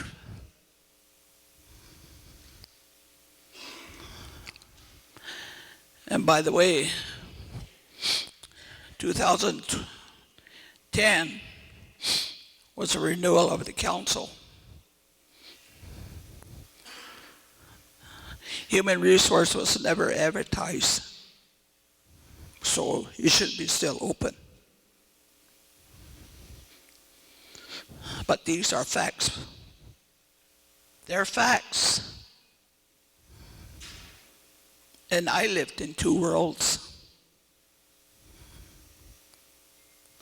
And by the way, 2010 was a renewal of the council. Human resource was never advertised, so it should be still open. But these are facts. They're facts. And I lived in two worlds.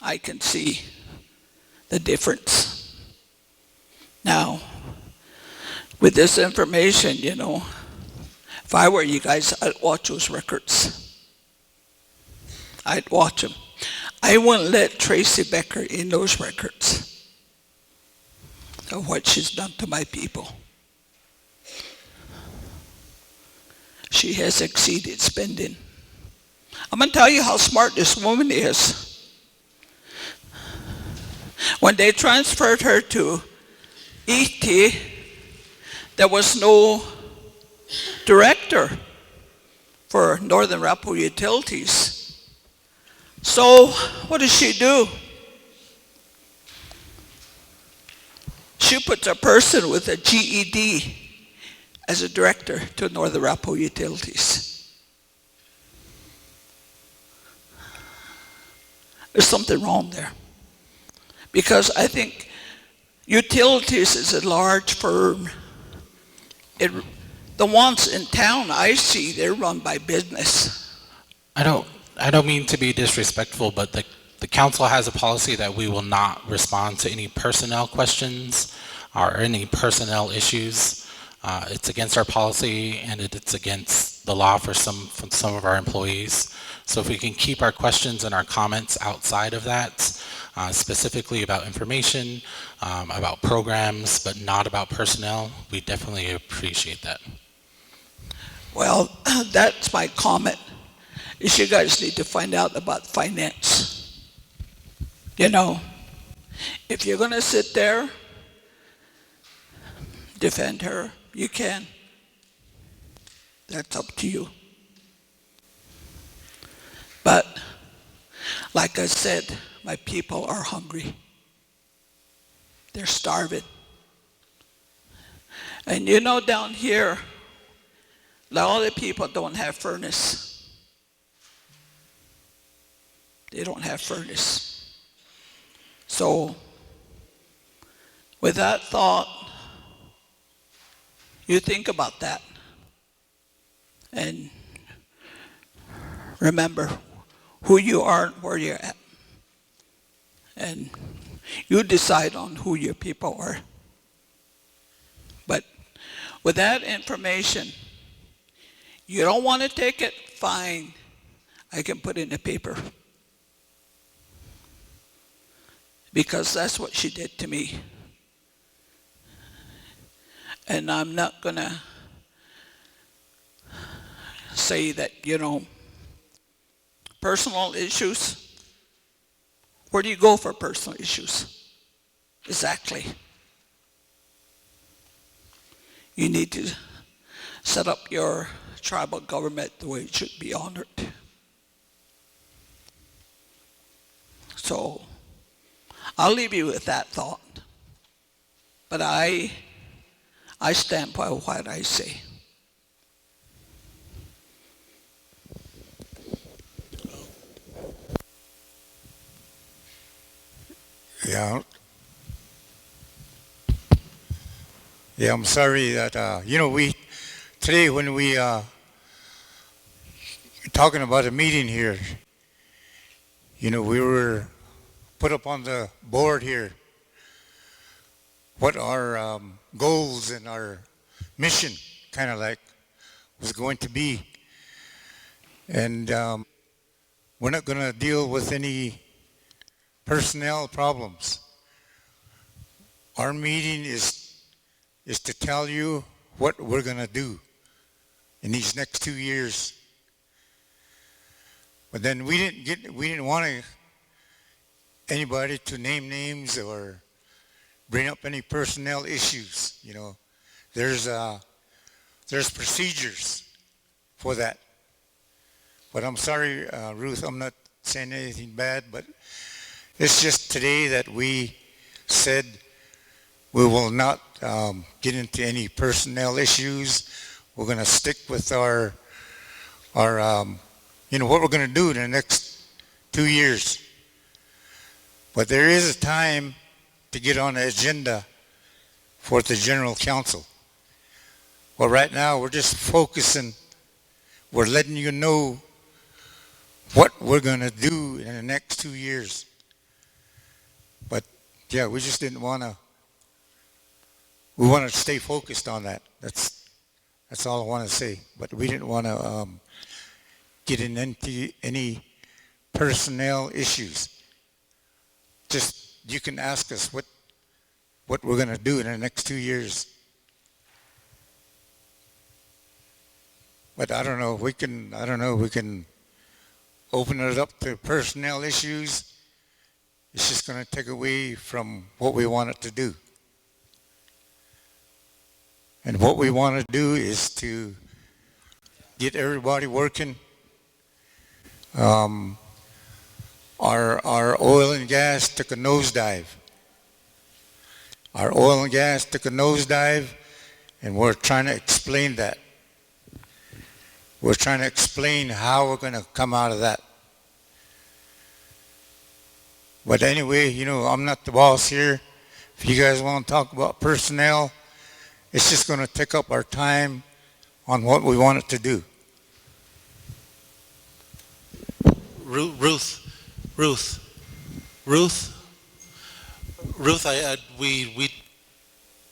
I can see the difference. Now, with this information, if I were you guys, I'd watch those records. I'd watch them. I wouldn't let Tracy Becker in those records of what she's done to my people. She has exceeded spending. I'm going to tell you how smart this woman is. When they transferred her to ET, there was no director for Northern Arapaho Utilities. So what does she do? She puts a person with a GED as a director to Northern Arapaho Utilities. There's something wrong there. Because I think utilities is a large firm. The ones in town I see, they're run by business. I don't mean to be disrespectful, but the council has a policy that we will not respond to any personnel questions or any personnel issues. It's against our policy, and it's against the law for some of our employees. So if we can keep our questions and our comments outside of that, specifically about information, about programs, but not about personnel, we definitely appreciate that. Well, that's my comment, is you guys need to find out about finance. If you're going to sit there, defend her, you can. That's up to you. But, like I said, my people are hungry. They're starving. And down here, a lot of people don't have furnace. They don't have furnace. So, with that thought, you think about that. And remember who you are and where you're at. and you decide on who your people are. But with that information, you don't want to take it, fine. I can put it in the paper. Because that's what she did to me. And I'm not going to say that, personal issues. Where do you go for personal issues? Exactly. You need to set up your tribal government the way it should be honored. So I'll leave you with that thought. But I stand by what I say. Yeah. Yeah, I'm sorry that, today when we, talking about a meeting here, we were put up on the board here what our goals and our mission kind of like was going to be. And we're not going to deal with any personnel problems. Our meeting is to tell you what we're going to do in these next 2 years. But then we didn't want anybody to name names or bring up any personnel issues. There's procedures for that. But I'm sorry, Ruth, I'm not saying anything bad, but it's just today that we said we will not get into any personnel issues. We're going to stick with our what we're going to do in the next 2 years. But there is a time to get on the agenda for the General Council. Well, right now we're just focusing, we're letting you know what we're going to do in the next 2 years. But yeah, we just didn't want to, we want to stay focused on that. That's all I want to say. But we didn't want to get into any personnel issues. Just, you can ask us what we're going to do in the next 2 years. But I don't know, we can open it up to personnel issues. It's just going to take away from what we want it to do. And what we want to do is to get everybody working. Our oil and gas took a nosedive. Our oil and gas took a nosedive, and we're trying to explain that. We're trying to explain how we're going to come out of that. But anyway, I'm not the boss here. If you guys want to talk about personnel, it's just going to take up our time on what we want it to do. Ruth,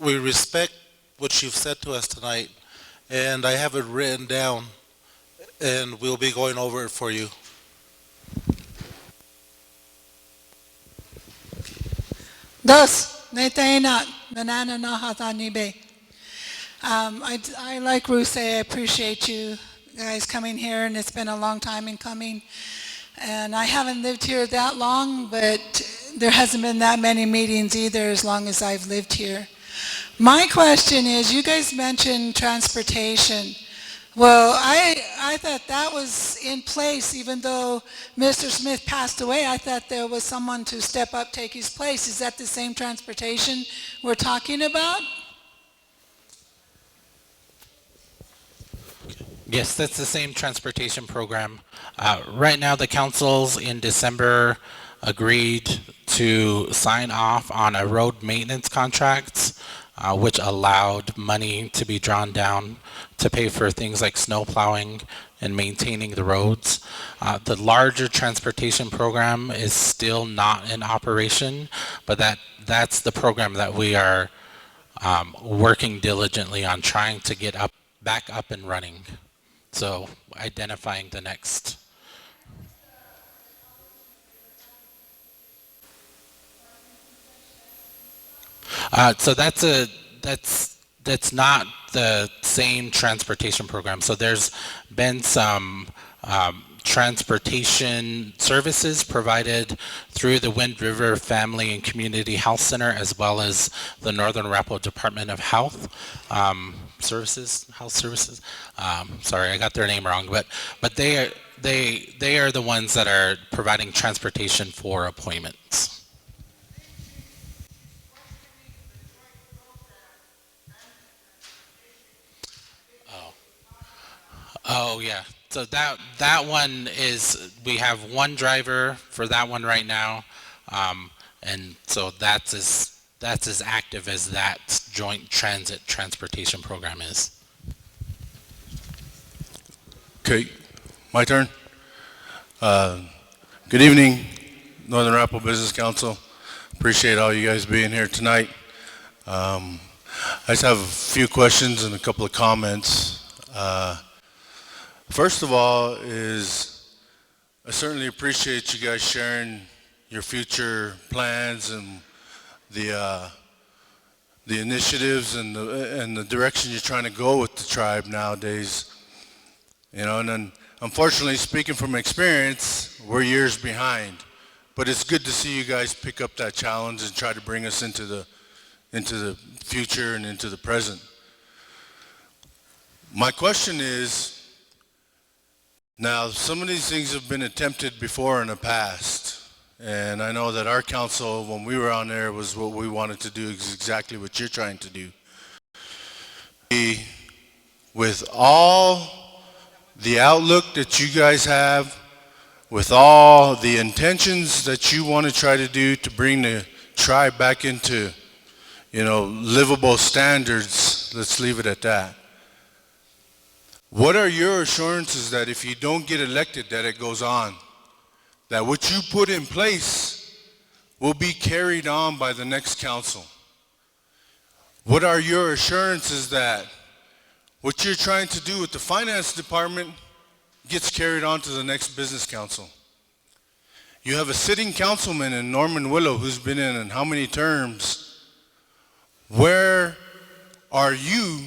we respect what you've said to us tonight, and I have it written down, and we'll be going over it for you. Thus, Netaina, Nanana Nahata Nibe. I like Ruth say, I appreciate you guys coming here, and it's been a long time in coming. And I haven't lived here that long, but there hasn't been that many meetings either as long as I've lived here. My question is, you guys mentioned transportation. Well, I thought that was in place, even though Mr. Smith passed away. I thought there was someone to step up, take his place. Is that the same transportation we're talking about? Yes, that's the same transportation program. Right now, the councils in December agreed to sign off on a road maintenance contract which allowed money to be drawn down to pay for things like snow plowing and maintaining the roads. The larger transportation program is still not in operation, but that's the program that we are working diligently on trying to get back up and running. So identifying the next. So that's not the same transportation program. So there's been some transportation services provided through the Wind River Family and Community Health Center, as well as the Northern Arapaho Department of Health Health Services. Sorry, I got their name wrong, but they are the ones that are providing transportation for appointments. Oh yeah. So that one is, we have one driver for that one right now, and so that's as active as that joint transit transportation program is. Okay, my turn. Good evening, Northern Arapaho Business Council. Appreciate all you guys being here tonight. I just have a few questions and a couple of comments. First of all is, I certainly appreciate you guys sharing your future plans and the initiatives and the direction you're trying to go with the tribe nowadays. You know, and then unfortunately, speaking from experience, we're years behind. But it's good to see you guys pick up that challenge and try to bring us into the future and into the present. My question is, now some of these things have been attempted before in the past, and I know that our council, when we were on there, was what we wanted to do is exactly what you're trying to do. With all the outlook that you guys have, with all the intentions that you want to try to do to bring the tribe back into, you know, livable standards, let's leave it at that. What are your assurances that if you don't get elected, that it goes on? That what you put in place will be carried on by the next council? What are your assurances that what you're trying to do with the finance department gets carried on to the next business council? You have a sitting councilman in Norman Willow who's been in how many terms? Where are you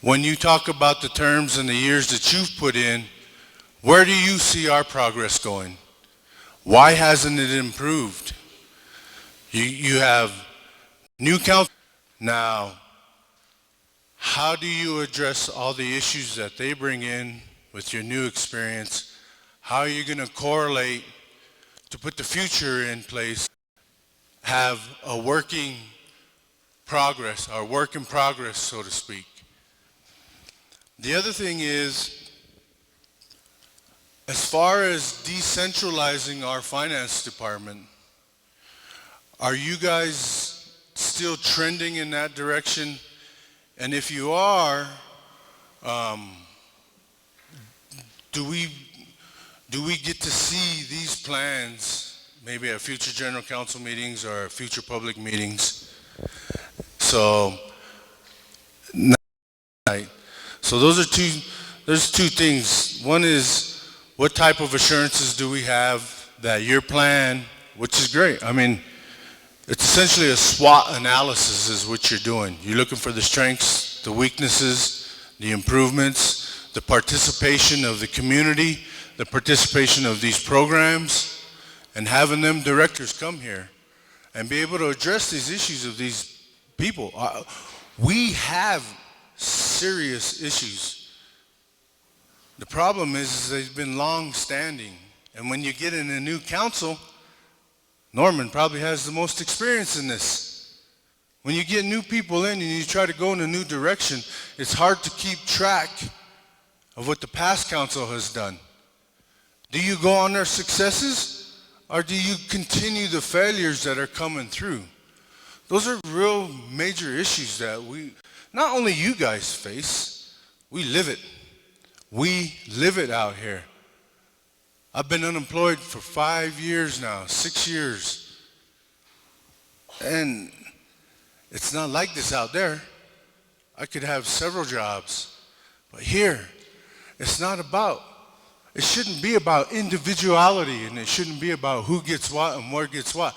when you talk about the terms and the years that you've put in? Where do you see our progress going? Why hasn't it improved? You have new council. Now, how do you address all the issues that they bring in with your new experience? How are you going to correlate to put the future in place, have a working progress, or work in progress, so to speak? The other thing is, as far as decentralizing our finance department, are you guys still trending in that direction? And if you are, do we get to see these plans maybe at future general council meetings or future public meetings? So, so there's two things. One is, what type of assurances do we have that your plan, which is great, I mean, it's essentially a SWOT analysis is what you're doing. You're looking for the strengths, the weaknesses, the improvements, the participation of the community, the participation of these programs, and having them directors come here and be able to address these issues of these people. We have serious issues. The problem is they've been long-standing, and when you get in a new council, Norman probably has the most experience in this. When you get new people in and you try to go in a new direction, it's hard to keep track of what the past council has done. Do you go on their successes, or do you continue the failures that are coming through? Those are real major issues that not only you guys face, we live it. We live it out here. I've been unemployed for 5 years now, 6 years. And it's not like this out there. I could have several jobs. But here, it shouldn't be about individuality, and it shouldn't be about who gets what and where gets what.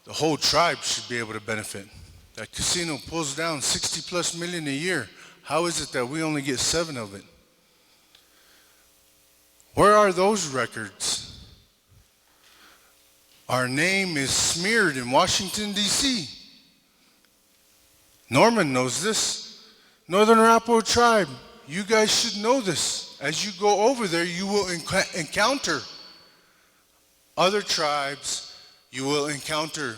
The whole tribe should be able to benefit. That casino pulls down 60 plus million a year. How is it that we only get 7 of it? Where are those records? Our name is smeared in Washington, D.C. Norman knows this. Northern Arapaho tribe, you guys should know this. As you go over there, you will encounter other tribes. You will encounter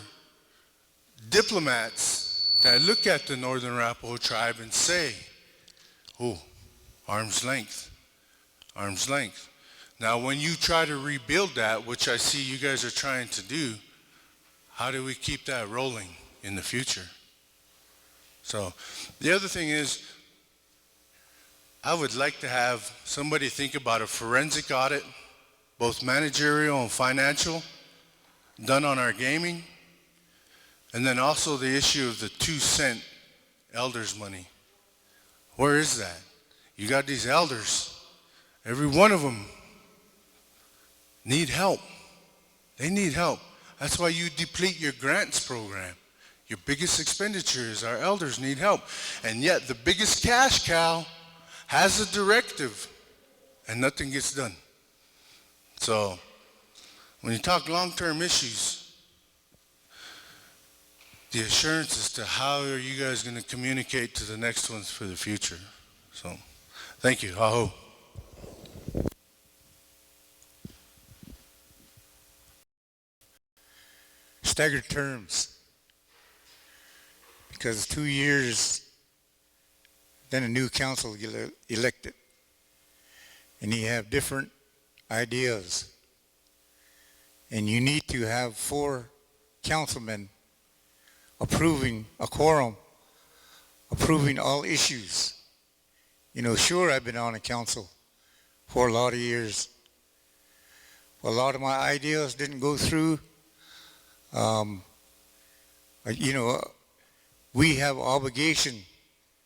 diplomats that look at the Northern Arapaho tribe and say, oh, arm's length, arm's length. Now, when you try to rebuild that, which I see you guys are trying to do, how do we keep that rolling in the future? So the other thing is, I would like to have somebody think about a forensic audit, both managerial and financial, done on our gaming, and then also the issue of the 2-cent elders money. Where is that? You got these elders, every one of them need help. They need help. That's why you deplete your grants program. Your biggest expenditure is our elders need help. And yet the biggest cash cow has a directive and nothing gets done. So when you talk long-term issues, the assurance as to how are you guys going to communicate to the next ones for the future. So thank you. Aho. Staggered terms. Because 2 years, then a new council get elected. And you have different ideas. And you need to have 4 councilmen approving a quorum, approving all issues. You know, sure, I've been on a council for a lot of years. A lot of my ideas didn't go through. You know, we have obligation,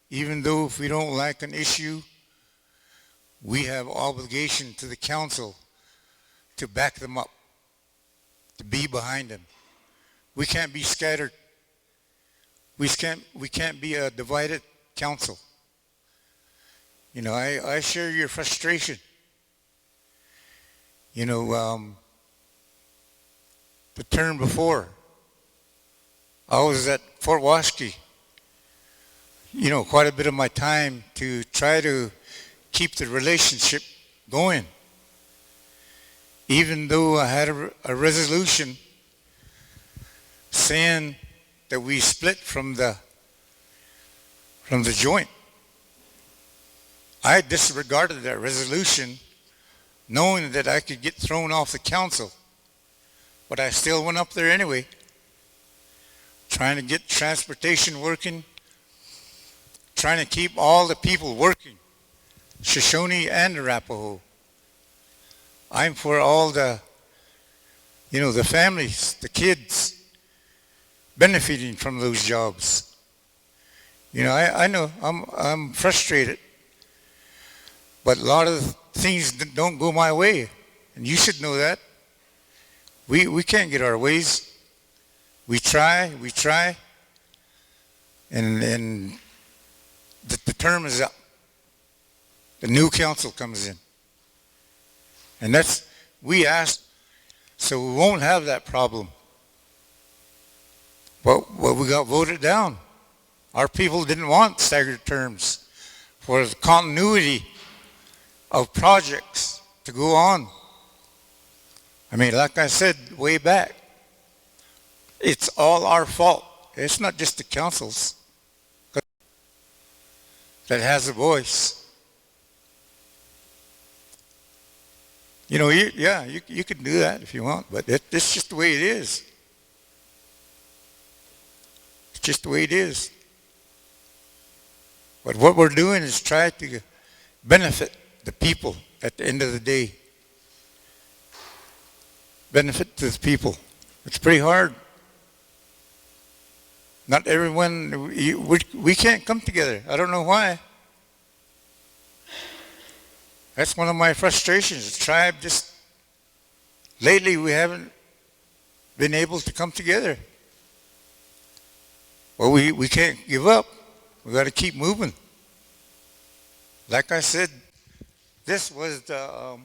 even though if we don't like an issue, we have obligation to the council to back them up, to be behind them. We can't be scattered. We can't be a divided council. You know, I share your frustration. You know, the term before, I was at Fort Wasky, you know, quite a bit of my time to try to keep the relationship going. Even though I had a resolution saying that we split from the joint. I disregarded that resolution knowing that I could get thrown off the council. But I still went up there anyway, trying to get transportation working, trying to keep all the people working, Shoshone and Arapaho. I'm for all the, you know, the families, the kids benefiting from those jobs. You know, I know I'm frustrated, but a lot of things don't go my way, and you should know that. We can't get our ways. We try, and the term is up. The new council comes in. And we asked, so we won't have that problem. But we got voted down. Our people didn't want staggered terms for the continuity of projects to go on. I mean, like I said way back, it's all our fault. It's not just the councils that has a voice. You know, you can do that if you want, but it's just the way it is. just the way it is. But what we're doing is try to benefit the people at the end of the day. Benefit to the people. It's pretty hard. Not everyone, we can't come together. I don't know why. That's one of my frustrations. The tribe just, lately we haven't been able to come together. Well, we can't give up. We got to keep moving. Like I said, this was the,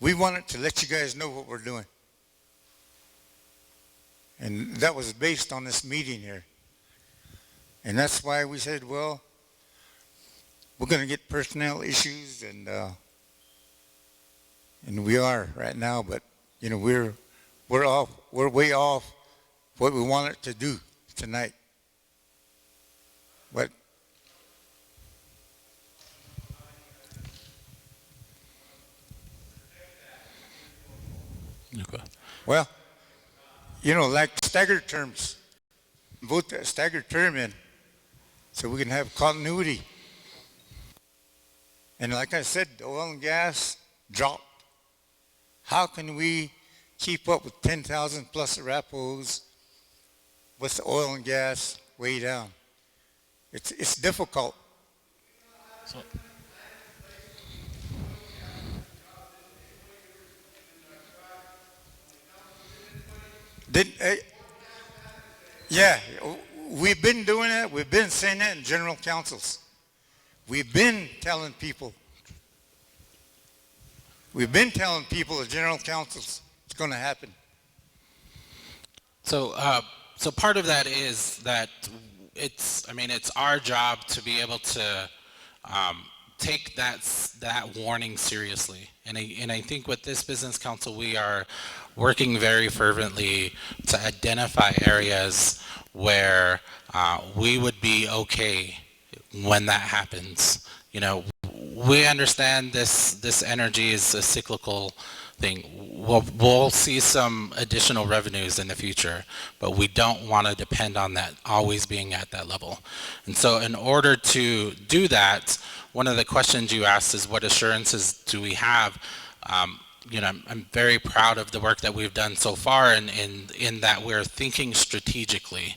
we wanted to let you guys know what we're doing. And that was based on this meeting here. And that's why we said, well, we're going to get personnel issues, and we are right now, but you know, we're way off what we wanted to do tonight. But Okay. well, you know, like staggered terms, vote that staggered term in so we can have continuity. And like I said, the oil and gas dropped. How can we keep up with 10,000 plus Arapahos with the oil and gas way down? It's difficult. So, Yeah, we've been doing it. We've been saying it in general councils. We've been telling people. We've been telling people at general councils it's going to happen. so, so part of that is that I mean, it's our job to be able to take that warning seriously. And I think with this business council, we are working very fervently to identify areas where we would be okay when that happens. You know, we understand this energy is a cyclical thing. We'll see some additional revenues in the future, but we don't want to depend on that always being at that level. And so in order to do that, one of the questions you asked is what assurances do we have? You know, I'm very proud of the work that we've done so far in that we're thinking strategically.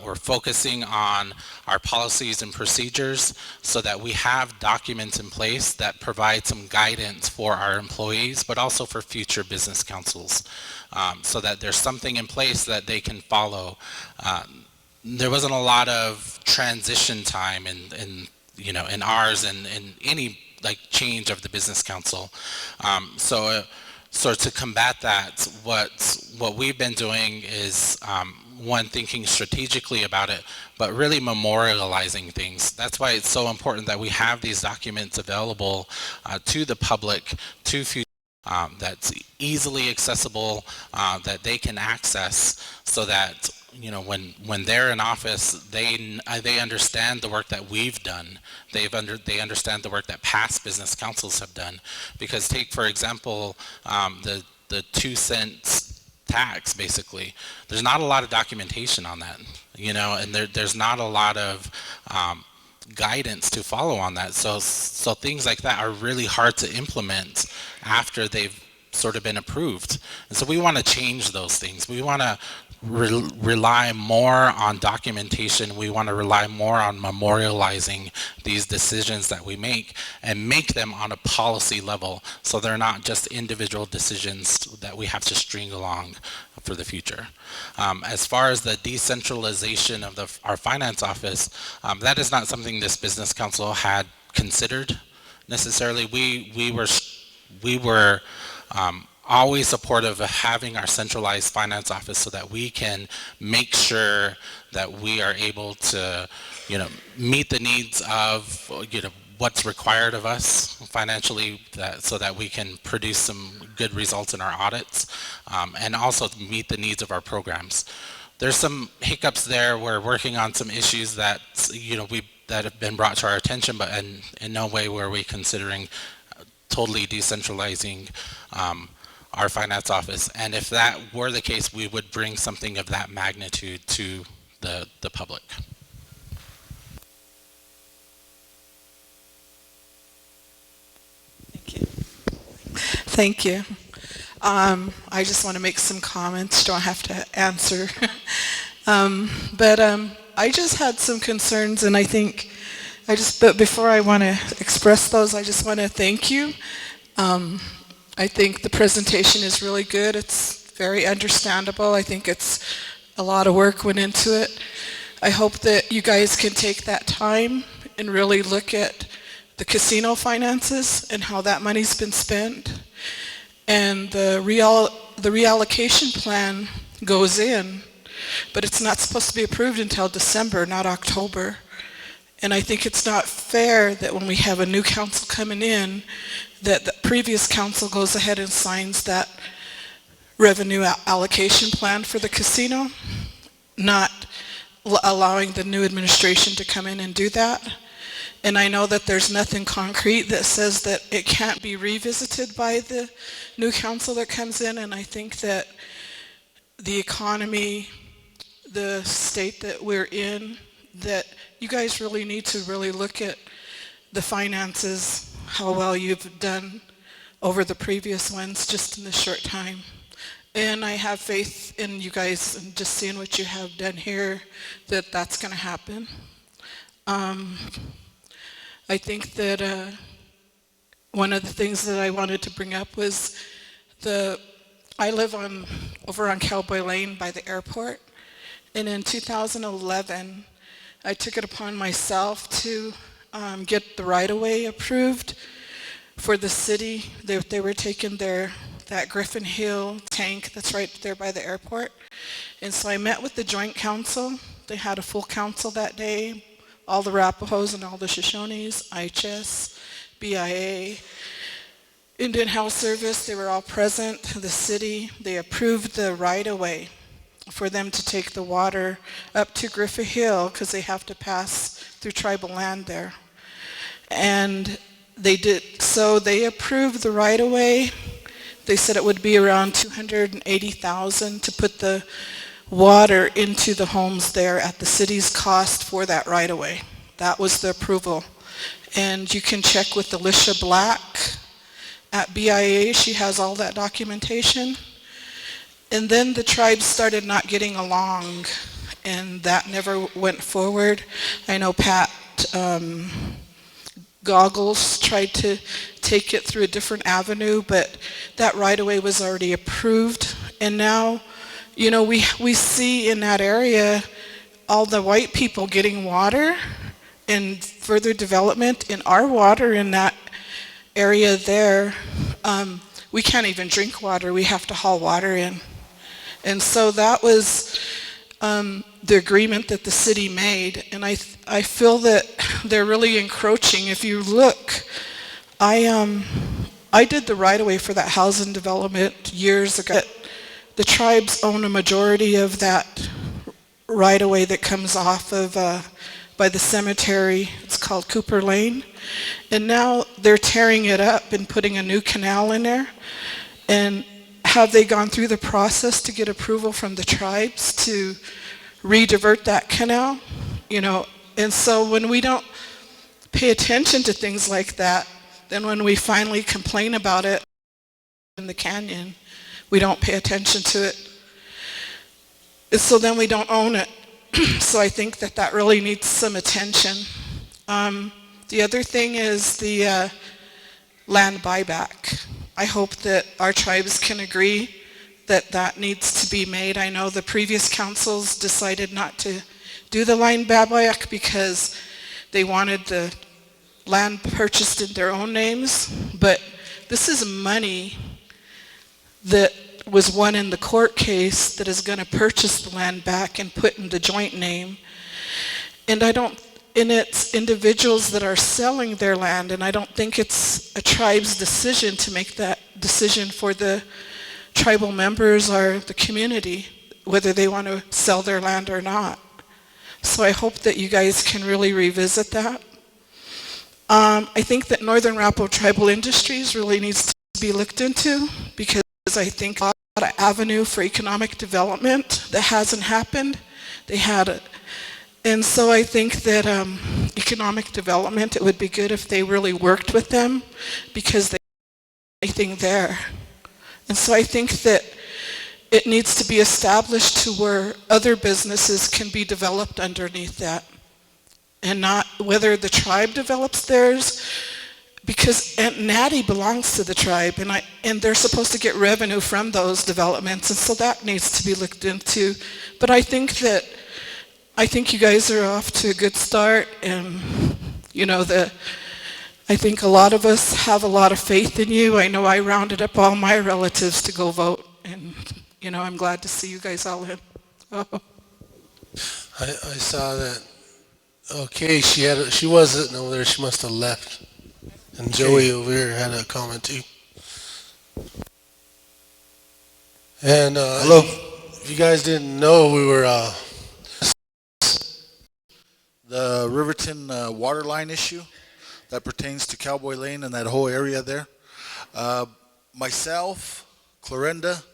We're focusing on our policies and procedures so that we have documents in place that provide some guidance for our employees, but also for future business councils, so that there's something in place that they can follow. There wasn't a lot of transition time in you know, in ours and in any like change of the business council. So to combat that, what we've been doing is one, thinking strategically about it, but really memorializing things. That's why it's so important that we have these documents available to the public, to future, that's easily accessible, that they can access, so that you know, when they're in office, they understand the work that we've done. They understand the work that past business councils have done. Because take, for example, the 2 cents tax, basically. There's not a lot of documentation on that, you know, and there's not a lot of guidance to follow on that. So things like that are really hard to implement after they've sort of been approved. And so we want to change those things. We want to rely more on documentation. We want to rely more on memorializing these decisions that we make and make them on a policy level, so they're not just individual decisions that we have to string along for the future. As far as the decentralization of our finance office, that is not something this business council had considered necessarily. We were always supportive of having our centralized finance office so that we can make sure that we are able to, you know, meet the needs of, you know, what's required of us financially, so that we can produce some good results in our audits, and also meet the needs of our programs. There's some hiccups there. We're working on some issues that, you know, that have been brought to our attention, but in no way were we considering totally decentralizing our finance office. And if that were the case, we would bring something of that magnitude to the public. Thank you. I just want to make some comments. Don't have to answer. But I just had some concerns, and I think but before I want to express those, I just want to thank you. I think the presentation is really good. It's very understandable. I think it's a lot of work went into it. I hope that you guys can take that time and really look at the casino finances and how that money's been spent. And the reallocation plan goes in, but it's not supposed to be approved until December, not October. And I think it's not fair that when we have a new council coming in, that the previous council goes ahead and signs that revenue allocation plan for the casino, not allowing the new administration to come in and do that. And I know that there's nothing concrete that says that it can't be revisited by the new council that comes in, and I think that the economy, the state that we're in, that you guys really need to really look at the finances, how well you've done over the previous ones just in this short time. And I have faith in you guys, and just seeing what you have done here, that that's going to happen. I think that one of the things that I wanted to bring up was I live over on Cowboy Lane by the airport, and in 2011 I took it upon myself to get the right-of-way approved for the city. They were taking that Griffin Hill tank that's right there by the airport, and so I met with the joint council. They had a full council that day, all the Arapahos and all the Shoshones, IHS, BIA, Indian Health Service, they were all present, the city. They approved the right-of-way for them to take the water up to Griffin Hill because they have to pass through tribal land there. And they did, so they approved the right-of-way. They said it would be around $280,000 to put the water into the homes there at the city's cost for that right-of-way. That was the approval. And you can check with Alicia Black at BIA. She has all that documentation. And then the tribes started not getting along, and that never went forward. I know Pat Goggles tried to take it through a different avenue, but that right-of-way was already approved. And now, you know, we see in that area all the white people getting water and further development in our water in that area there. We can't even drink water. We have to haul water in. And so that was the agreement that the city made. And I feel that they're really encroaching. If you look, I did the right-of-way for that housing development years ago. The tribes own a majority of that right-of-way that comes off of by the cemetery. It's called Cooper Lane. And now they're tearing it up and putting a new canal in there. And have they gone through the process to get approval from the tribes to re-divert that canal? You know, and so when we don't pay attention to things like that, then when we finally complain about it in the canyon, we don't pay attention to it. And so then we don't own it. So I think that that really needs some attention. The other thing is the land buyback. I hope that our tribes can agree that that needs to be made. I know the previous councils decided not to do the land buyback because they wanted the land purchased in their own names, but this is money that was won in the court case that is going to purchase the land back and put in the joint name. And it's individuals that are selling their land, and I don't think it's a tribe's decision to make that decision for the tribal members or the community, whether they want to sell their land or not. So I hope that you guys can really revisit that. I think that Northern Arapaho Tribal Industries really needs to be looked into, because I think, a lot of avenue for economic development that hasn't happened. They had it. And so I think that economic development, it would be good if they really worked with them because they have anything there. And so I think that it needs to be established to where other businesses can be developed underneath that. And not whether the tribe develops theirs, because Aunt Natty belongs to the tribe, and they're supposed to get revenue from those developments, and so that needs to be looked into. But I think you guys are off to a good start, and I think a lot of us have a lot of faith in you. I know I rounded up all my relatives to go vote, and I'm glad to see you guys all in. Oh. I saw that. Okay, she wasn't over there. She must have left. And Joey over here had a comment too. And hello. If you guys didn't know, we were the Riverton water line issue that pertains to Cowboy Lane and that whole area there. Myself, Clarenda,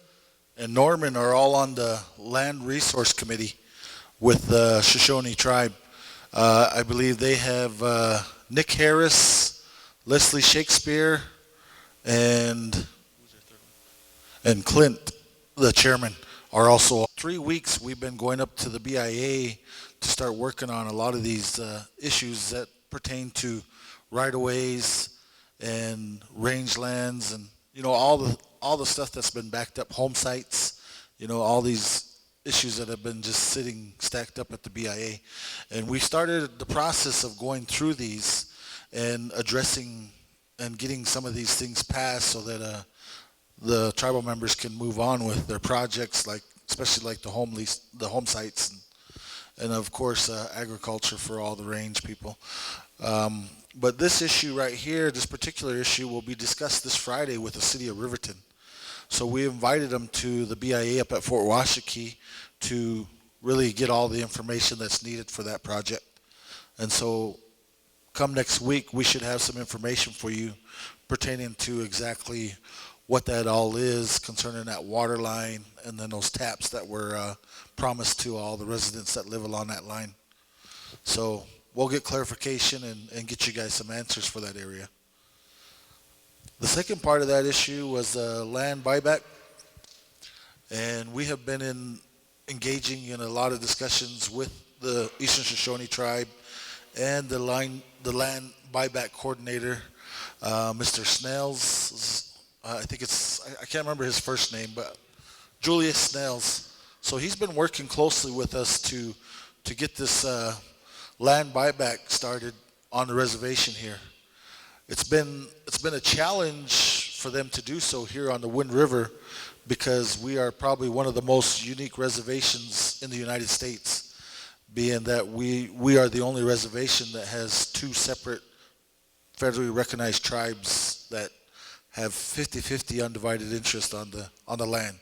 and Norman are all on the Land Resource Committee with the Shoshone Tribe. I believe they have Nick Harris, Leslie Shakespeare, and Clint, the chairman, are also. 3 weeks we've been going up to the BIA to start working on a lot of these issues that pertain to right-of-ways and rangelands and all the stuff that's been backed up, home sites, all these issues that have been just sitting stacked up at the BIA. And we started the process of going through these and addressing and getting some of these things passed so that the tribal members can move on with their projects, especially like the home sites, and of course agriculture for all the range people. But this issue right here, this particular issue, will be discussed this Friday with the city of Riverton. So we invited them to the BIA up at Fort Washakie to really get all the information that's needed for that project. And so come next week, we should have some information for you pertaining to exactly what that all is concerning that water line and then those taps that were promised to all the residents that live along that line. So we'll get clarification and get you guys some answers for that area. The second part of that issue was land buyback, and we have been engaging in a lot of discussions with the Eastern Shoshone Tribe and the land buyback coordinator, Mr. Snells. I can't remember his first name, but Julius Snells. So he's been working closely with us to get this land buyback started on the reservation here. It's been a challenge for them to do so here on the Wind River because we are probably one of the most unique reservations in the United States, being that we are the only reservation that has two separate federally recognized tribes that have 50-50 undivided interest on the land.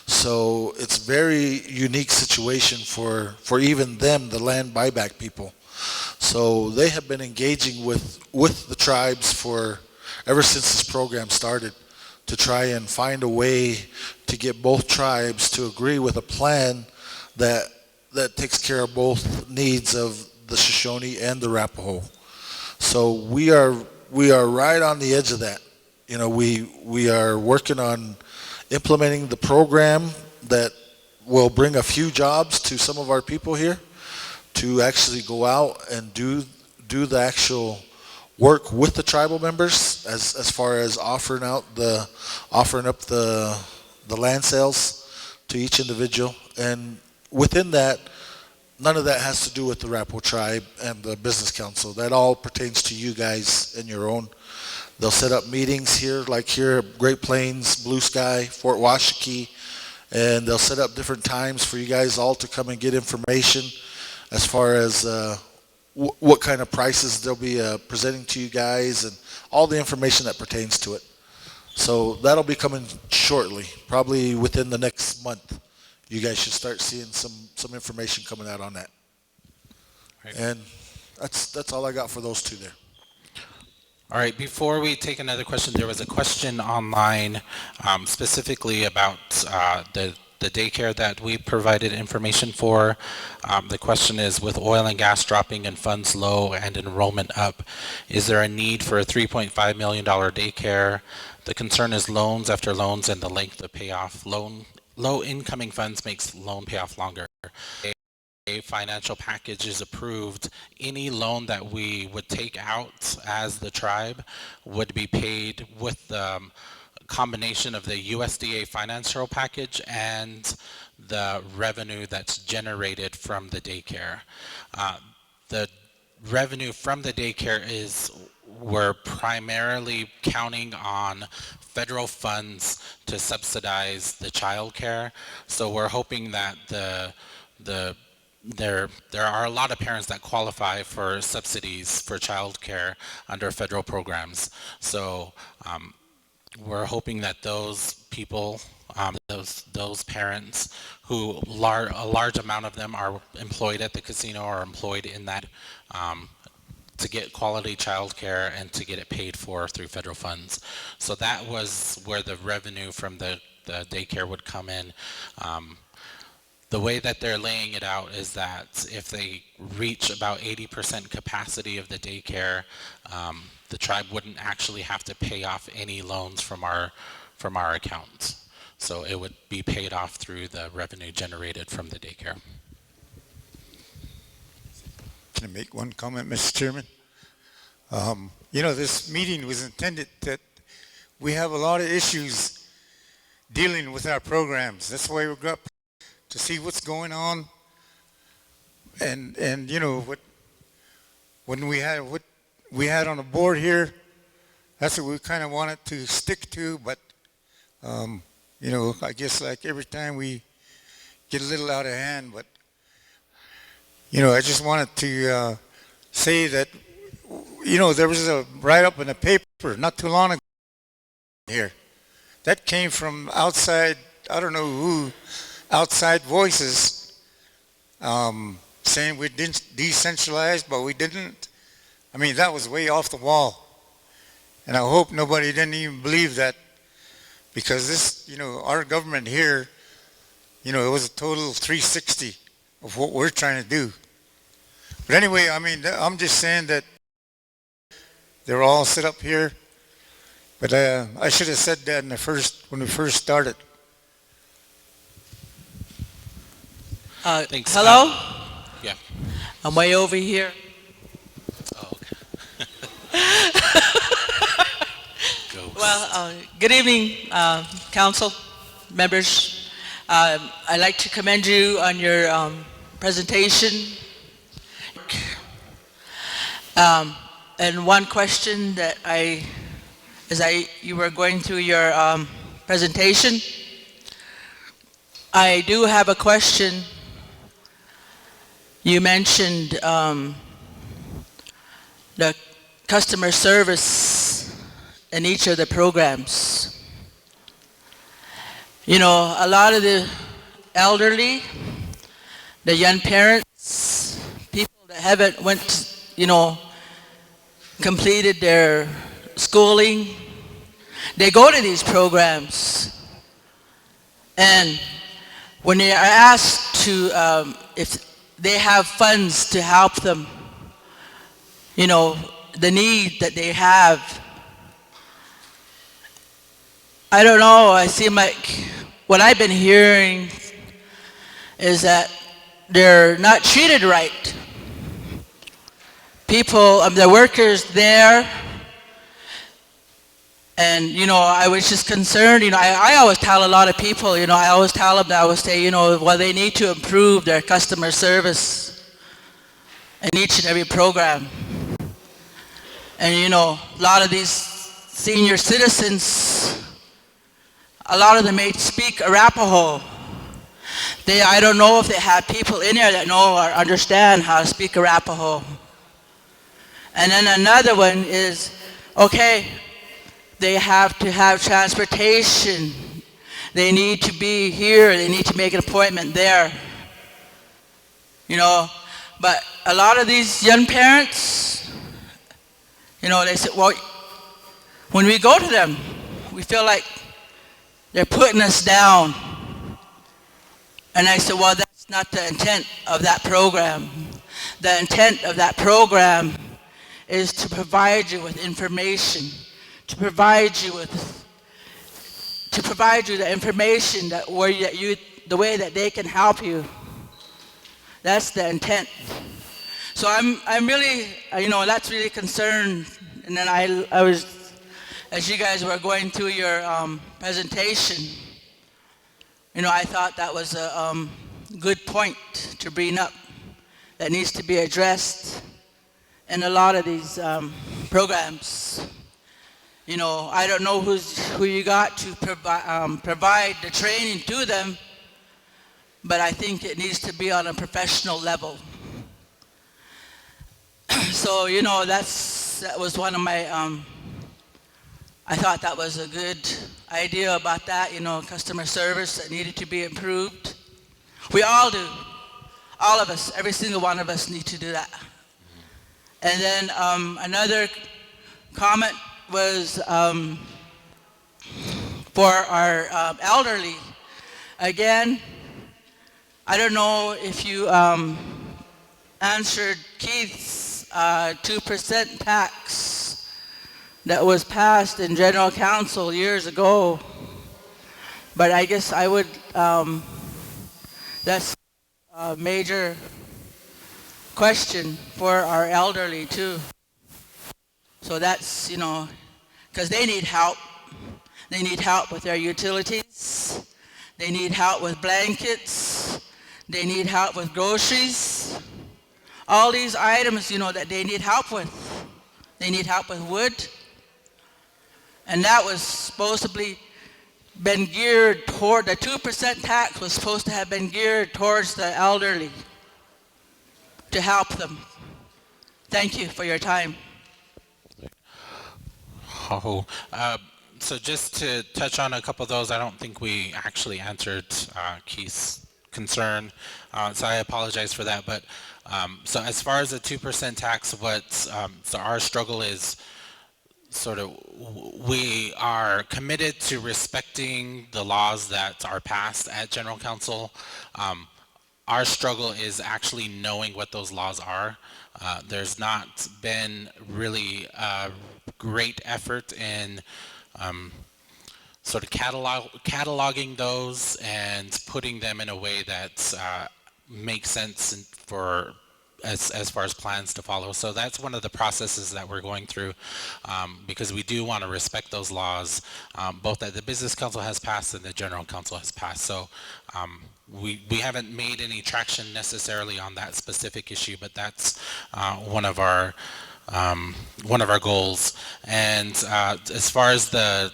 So it's a very unique situation for even them, the land buyback people. So they have been engaging with the tribes ever since this program started to try and find a way to get both tribes to agree with a plan that takes care of both needs of the Shoshone and the Arapaho. So we are right on the edge of that. We are working on implementing the program that will bring a few jobs to some of our people here to actually go out and do the actual work with the tribal members as far as offering up the land sales to each individual. And within that, none of that has to do with the Arapaho tribe and the business council. That all pertains to you guys and your own. They'll set up meetings here, like here at Great Plains, Blue Sky, Fort Washakie, and they'll set up different times for you guys all to come and get information as far as what kind of prices they'll be presenting to you guys and all the information that pertains to it. So that'll be coming shortly, probably within the next month. You guys should start seeing some information coming out on that. Right. And that's all I got for those two there. All right, before we take another question, there was a question online specifically about the daycare that we provided information for. The question is, with oil and gas dropping and funds low and enrollment up, is there a need for a $3.5 million daycare? The concern is loans after loans and the length of payoff. Low incoming funds makes loan payoff longer. A financial package is approved, any loan that we would take out as the tribe would be paid with the combination of the USDA financial package and the revenue that's generated from the daycare. The revenue from the daycare is we're primarily counting on federal funds to subsidize the child care. So we're hoping that there are a lot of parents that qualify for subsidies for child care under federal programs. So we're hoping that those people, those parents who a large amount of them are employed at the casino or employed in that to get quality child care and to get it paid for through federal funds. So that was where the revenue from the daycare would come in. The way that they're laying it out is that if they reach about 80% capacity of the daycare, the tribe wouldn't actually have to pay off any loans from our accounts. So it would be paid off through the revenue generated from the daycare. Can I make one comment, Mr. Chairman? You know, this meeting was intended that we have a lot of issues dealing with our programs. That's why we're up to see what's going on, and you know what we had on the board here. That's what we kind of wanted to stick to, but you know, I guess like every time we get a little out of hand. But you know, I just wanted to say that you know there was a write-up in the paper not too long ago here that came from outside. I don't know who. Outside voices saying we didn't decentralize, but we didn't. I mean, that was way off the wall. And I hope nobody didn't even believe that, because this, you know, our government here, you know, it was a total 360 of what we're trying to do. But anyway, I mean, I'm just saying that they're all set up here. But I should have said that in when we first started. Thanks. Hello? Yeah. I'm way over here. Oh, okay. Well, good evening, council members. I'd like to commend you on your presentation. And one question that you were going through your presentation, I do have a question. You mentioned the customer service in each of the programs. You know, a lot of the elderly, the young parents, people that haven't completed their schooling, they go to these programs. And when they are asked to, if they have funds to help them, you know, the need that they have, I don't know, I seem like what I've been hearing is that they're not treated right. People, the workers there, and, you know, I was just concerned, you know, I always tell a lot of people, you know, I always tell them that I would say, you know, well, they need to improve their customer service in each and every program. And, you know, a lot of these senior citizens, a lot of them may speak Arapaho. I don't know if they have people in there that know or understand how to speak Arapaho. And then another one is, okay, they have to have transportation. They need to be here. They need to make an appointment there. You know, but a lot of these young parents, you know, they say, well, when we go to them, we feel like they're putting us down. And I said, well, that's not the intent of that program. The intent of that program is to provide you with information, to provide you the information the way that they can help you. That's the intent. So I'm really, that's really concerned. And then I was, as you guys were going through your presentation, I thought that was a good point to bring up that needs to be addressed in a lot of these programs. I don't know who you got to provide the training to them, but I think it needs to be on a professional level. So, that was one of my, I thought that was a good idea about that, customer service that needed to be improved. We all do. All of us, every single one of us need to do that. And then another comment was for our elderly. Again, I don't know if you answered Keith's 2% tax that was passed in General Council years ago. But I guess I would, that's a major question for our elderly too. So that's, because they need help. They need help with their utilities. They need help with blankets. They need help with groceries. All these items, that they need help with. They need help with wood. And that was supposedly been geared toward, the 2% tax was supposed to have been geared towards the elderly to help them. Thank you for your time. Oh, so just to touch on a couple of those, I don't think we actually answered Keith's concern, so I apologize for that. But so as far as the 2% tax, so our struggle is sort of, we are committed to respecting the laws that are passed at General Council. Our struggle is actually knowing what those laws are. There's not been really a great effort in sort of cataloging those and putting them in a way that makes sense for as far as plans to follow. So that's one of the processes that we're going through, because we do want to respect those laws, both that the Business Council has passed and the General Council has passed. So we haven't made any traction necessarily on that specific issue, but that's one of our goals. And as far as the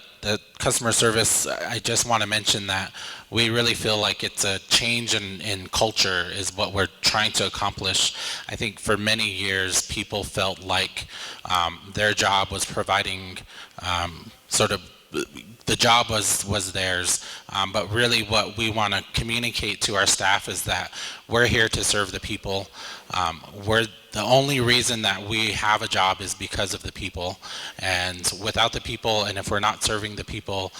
customer service, I just want to mention that we really feel like it's a change in culture is what we're trying to accomplish. I think for many years people felt like their job was providing sort of, the job was theirs, but really what we want to communicate to our staff is that we're here to serve the people. The only reason that we have a job is because of the people, and without the people, and if we're not serving the people,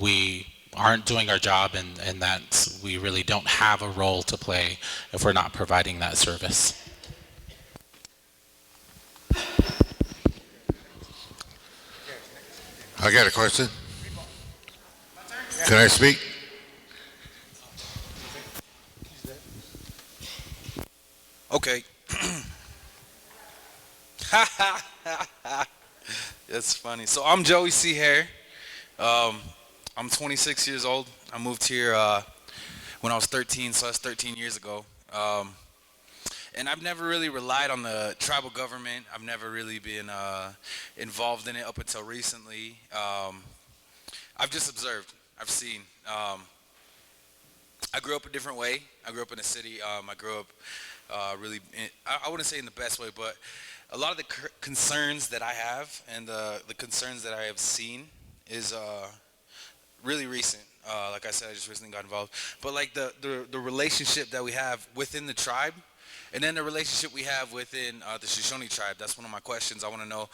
we aren't doing our job, and that we really don't have a role to play if we're not providing that service. I got a question. Can I speak? Okay. That's funny. So I'm Joey C. Hare. I'm 26 years old. I moved here when I was 13, so that's 13 years ago. And I've never really relied on the tribal government. I've never really been involved in it up until recently. I've just observed. I've seen. I grew up a different way. I grew up in a city. I grew up really, I wouldn't say in the best way, but a lot of the concerns that I have and the concerns that I have seen is really recent. Like I said, I just recently got involved. But like the relationship that we have within the tribe, and then the relationship we have within the Shoshone tribe. That's one of my questions. I want to know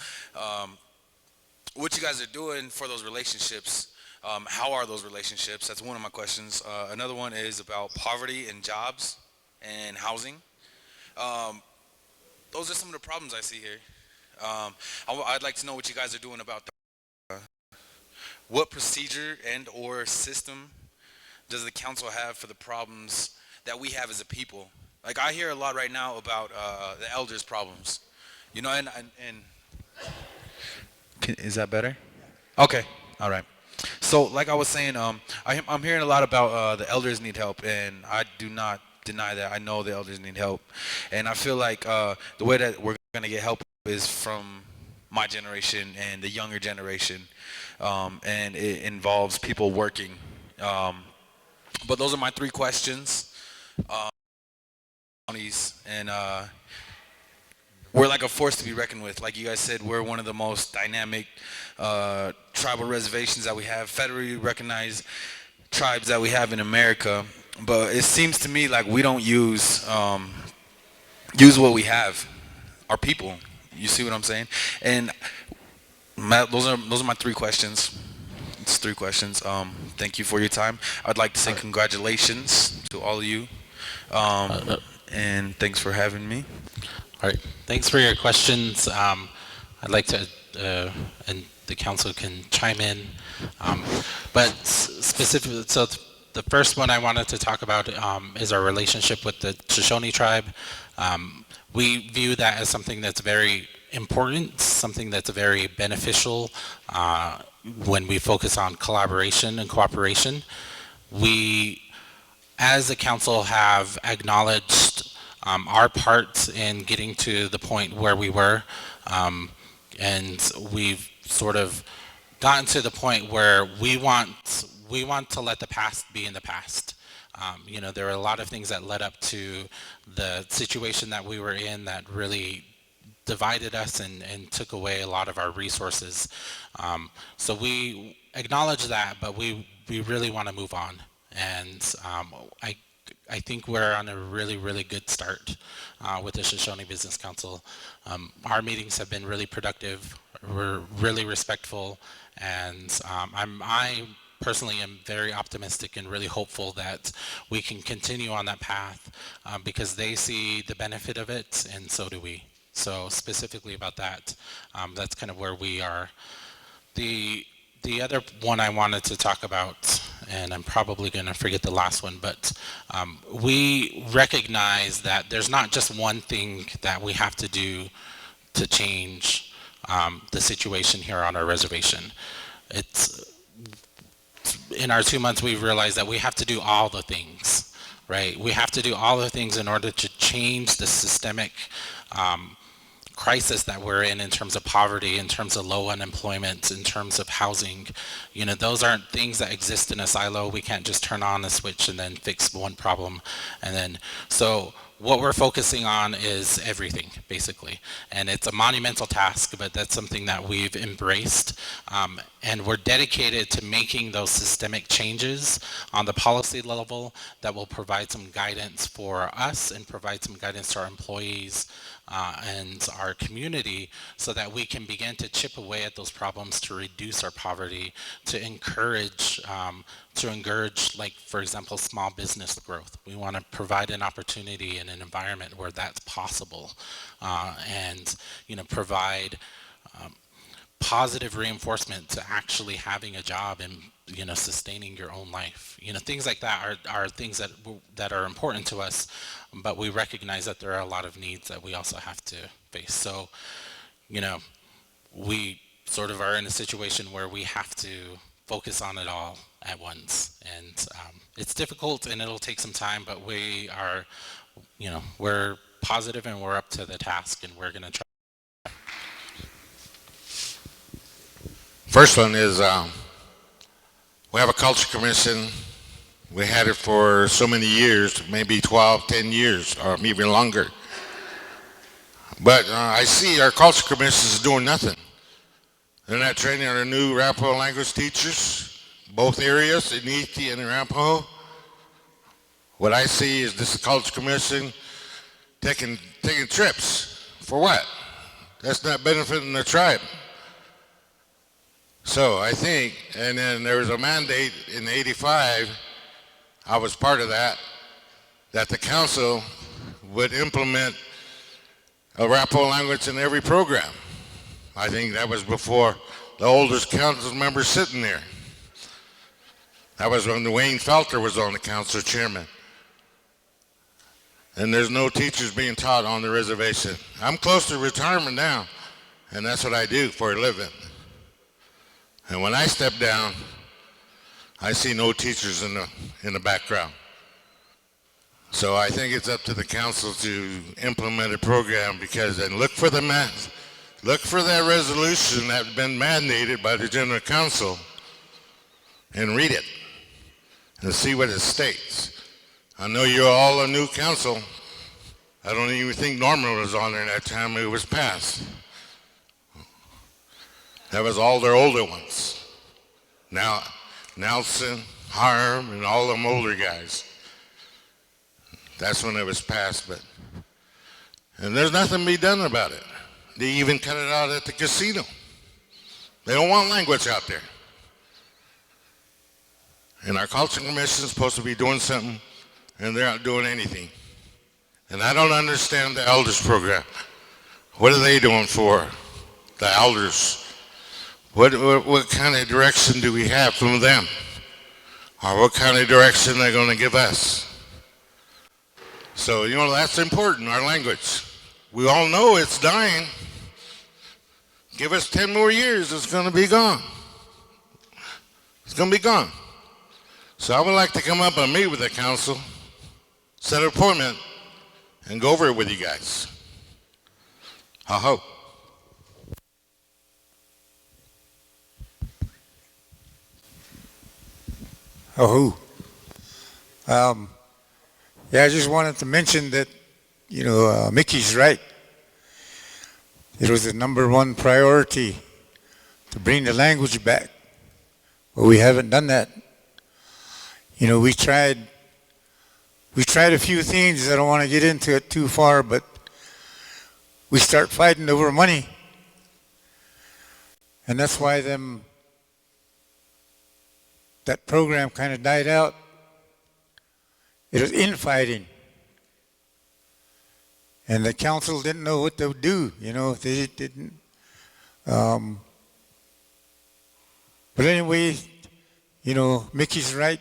what you guys are doing for those relationships. How are those relationships? That's one of my questions. Another one is about poverty and jobs and housing. Um, those are some of the problems I see here. I'd like to know what you guys are doing about what procedure and or system does the council have for the problems that we have as a people? Like I hear a lot right now about the elders' problems, you know, is that better? Okay, all right. So, like I was saying, I'm hearing a lot about the elders need help, and I do not deny that. I know the elders need help, and I feel like the way that we're gonna get help is from my generation and the younger generation, and it involves people working. But those are my three questions. And we're like a force to be reckoned with. Like you guys said, we're one of the most dynamic tribal reservations that we have, federally recognized tribes that we have in America. But it seems to me like we don't use what we have, our people. You see what I'm saying? And those are my three questions. It's three questions. Thank you for your time. I'd like to say congratulations to all of you, and thanks for having me. All right. Thanks for your questions. I'd like to, and the council can chime in, but specifically, so the first one I wanted to talk about is our relationship with the Shoshone tribe. We view that as something that's very important, something that's very beneficial when we focus on collaboration and cooperation. We, as a council, have acknowledged our part in getting to the point where we were, and we've sort of gotten to the point where we want to let the past be in the past. You know, there were a lot of things that led up to the situation that we were in that really divided us and took away a lot of our resources. So we acknowledge that, but we really want to move on. And I think we're on a really, really good start with the Shoshone Business Council. Our meetings have been really productive. We're really respectful, and I personally am very optimistic and really hopeful that we can continue on that path because they see the benefit of it, and so do we. So specifically about that, that's kind of where we are. The other one I wanted to talk about, and I'm probably going to forget the last one, but we recognize that there's not just one thing that we have to do to change the situation here on our reservation. In our 2 months, we've realized that we have to do all the things, right? We have to do all the things in order to change the systemic crisis that we're in terms of poverty, in terms of low unemployment, in terms of housing. You know, those aren't things that exist in a silo. We can't just turn on a switch and then fix one problem. And then, so what we're focusing on is everything, basically. And it's a monumental task, but that's something that we've embraced. And we're dedicated to making those systemic changes on the policy level that will provide some guidance for us and provide some guidance to our employees and our community so that we can begin to chip away at those problems to reduce our poverty, to encourage, like, for example, small business growth. We want to provide an opportunity in an environment where that's possible and, you know, provide positive reinforcement to actually having a job and, you know, sustaining your own life. You know, things like that are things that are important to us, but we recognize that there are a lot of needs that we also have to face. So, you know, we sort of are in a situation where we have to focus on it all at once. And it's difficult and it'll take some time, but we are, you know, we're positive and we're up to the task and we're going to try. First one is we have a culture commission. We had it for so many years, maybe 12, 10 years, or even longer. But I see our culture commission is doing nothing. They're not training our new Arapaho language teachers, both areas, in Iti and Arapaho. What I see is this culture commission taking trips. For what? That's not benefiting the tribe. So I think, and then there was a mandate in '85, I was part of that, that the council would implement Arapaho language in every program. I think that was before the oldest council member sitting there. That was when Wayne Felter was on the council chairman. And there's no teachers being taught on the reservation. I'm close to retirement now, and that's what I do for a living. And when I step down, I see no teachers in the background. So I think it's up to the council to implement a program, because then look for that resolution that's been mandated by the general council and read it and see what it states. I know you're all a new council. I don't even think Norman was on there that time it was passed. That was all their older ones. Now, Nelson, Harm, and all them older guys. That's when it was passed, and there's nothing to be done about it. They even cut it out at the casino. They don't want language out there. And our culture commission is supposed to be doing something, and they're not doing anything. And I don't understand the elders program. What are they doing for the elders? What kind of direction do we have from them? Or what kind of direction they're going to give us? So, that's important, our language. We all know it's dying. Give us 10 more years, it's going to be gone. It's going to be gone. So I would like to come up and meet with the council, set an appointment, and go over it with you guys. I hope. Oh, yeah, I just wanted to mention that, Mickey's right. It was the number one priority to bring the language back, but we haven't done that. We tried a few things. I don't want to get into it too far, but we start fighting over money, and that's why that program kind of died out. It was infighting. And the council didn't know what to do, they didn't. But anyway, Mickey's right.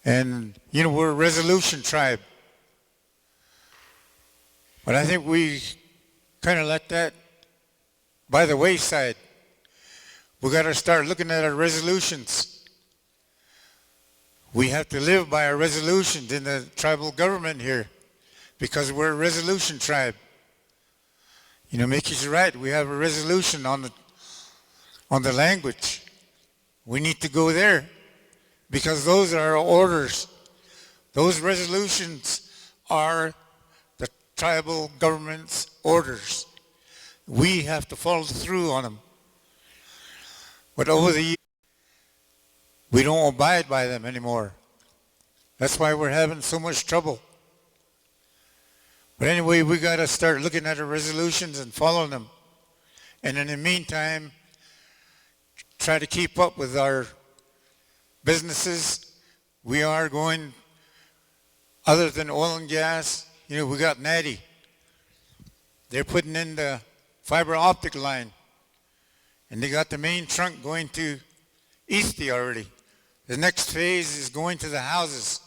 And, we're a resolution tribe. But I think we kind of let that by the wayside. We got to start looking at our resolutions. We have to live by our resolutions in the tribal government here, because we're a resolution tribe. Mickey's right. We have a resolution on the language. We need to go there, because those are our orders. Those resolutions are the tribal government's orders. We have to follow through on them. But over the years, we don't abide by them anymore. That's why we're having so much trouble. But anyway, we got to start looking at our resolutions and following them. And in the meantime, try to keep up with our businesses. We are going, other than oil and gas, we got Natty. They're putting in the fiber optic line. And they got the main trunk going to Eastie already. The next phase is going to the houses.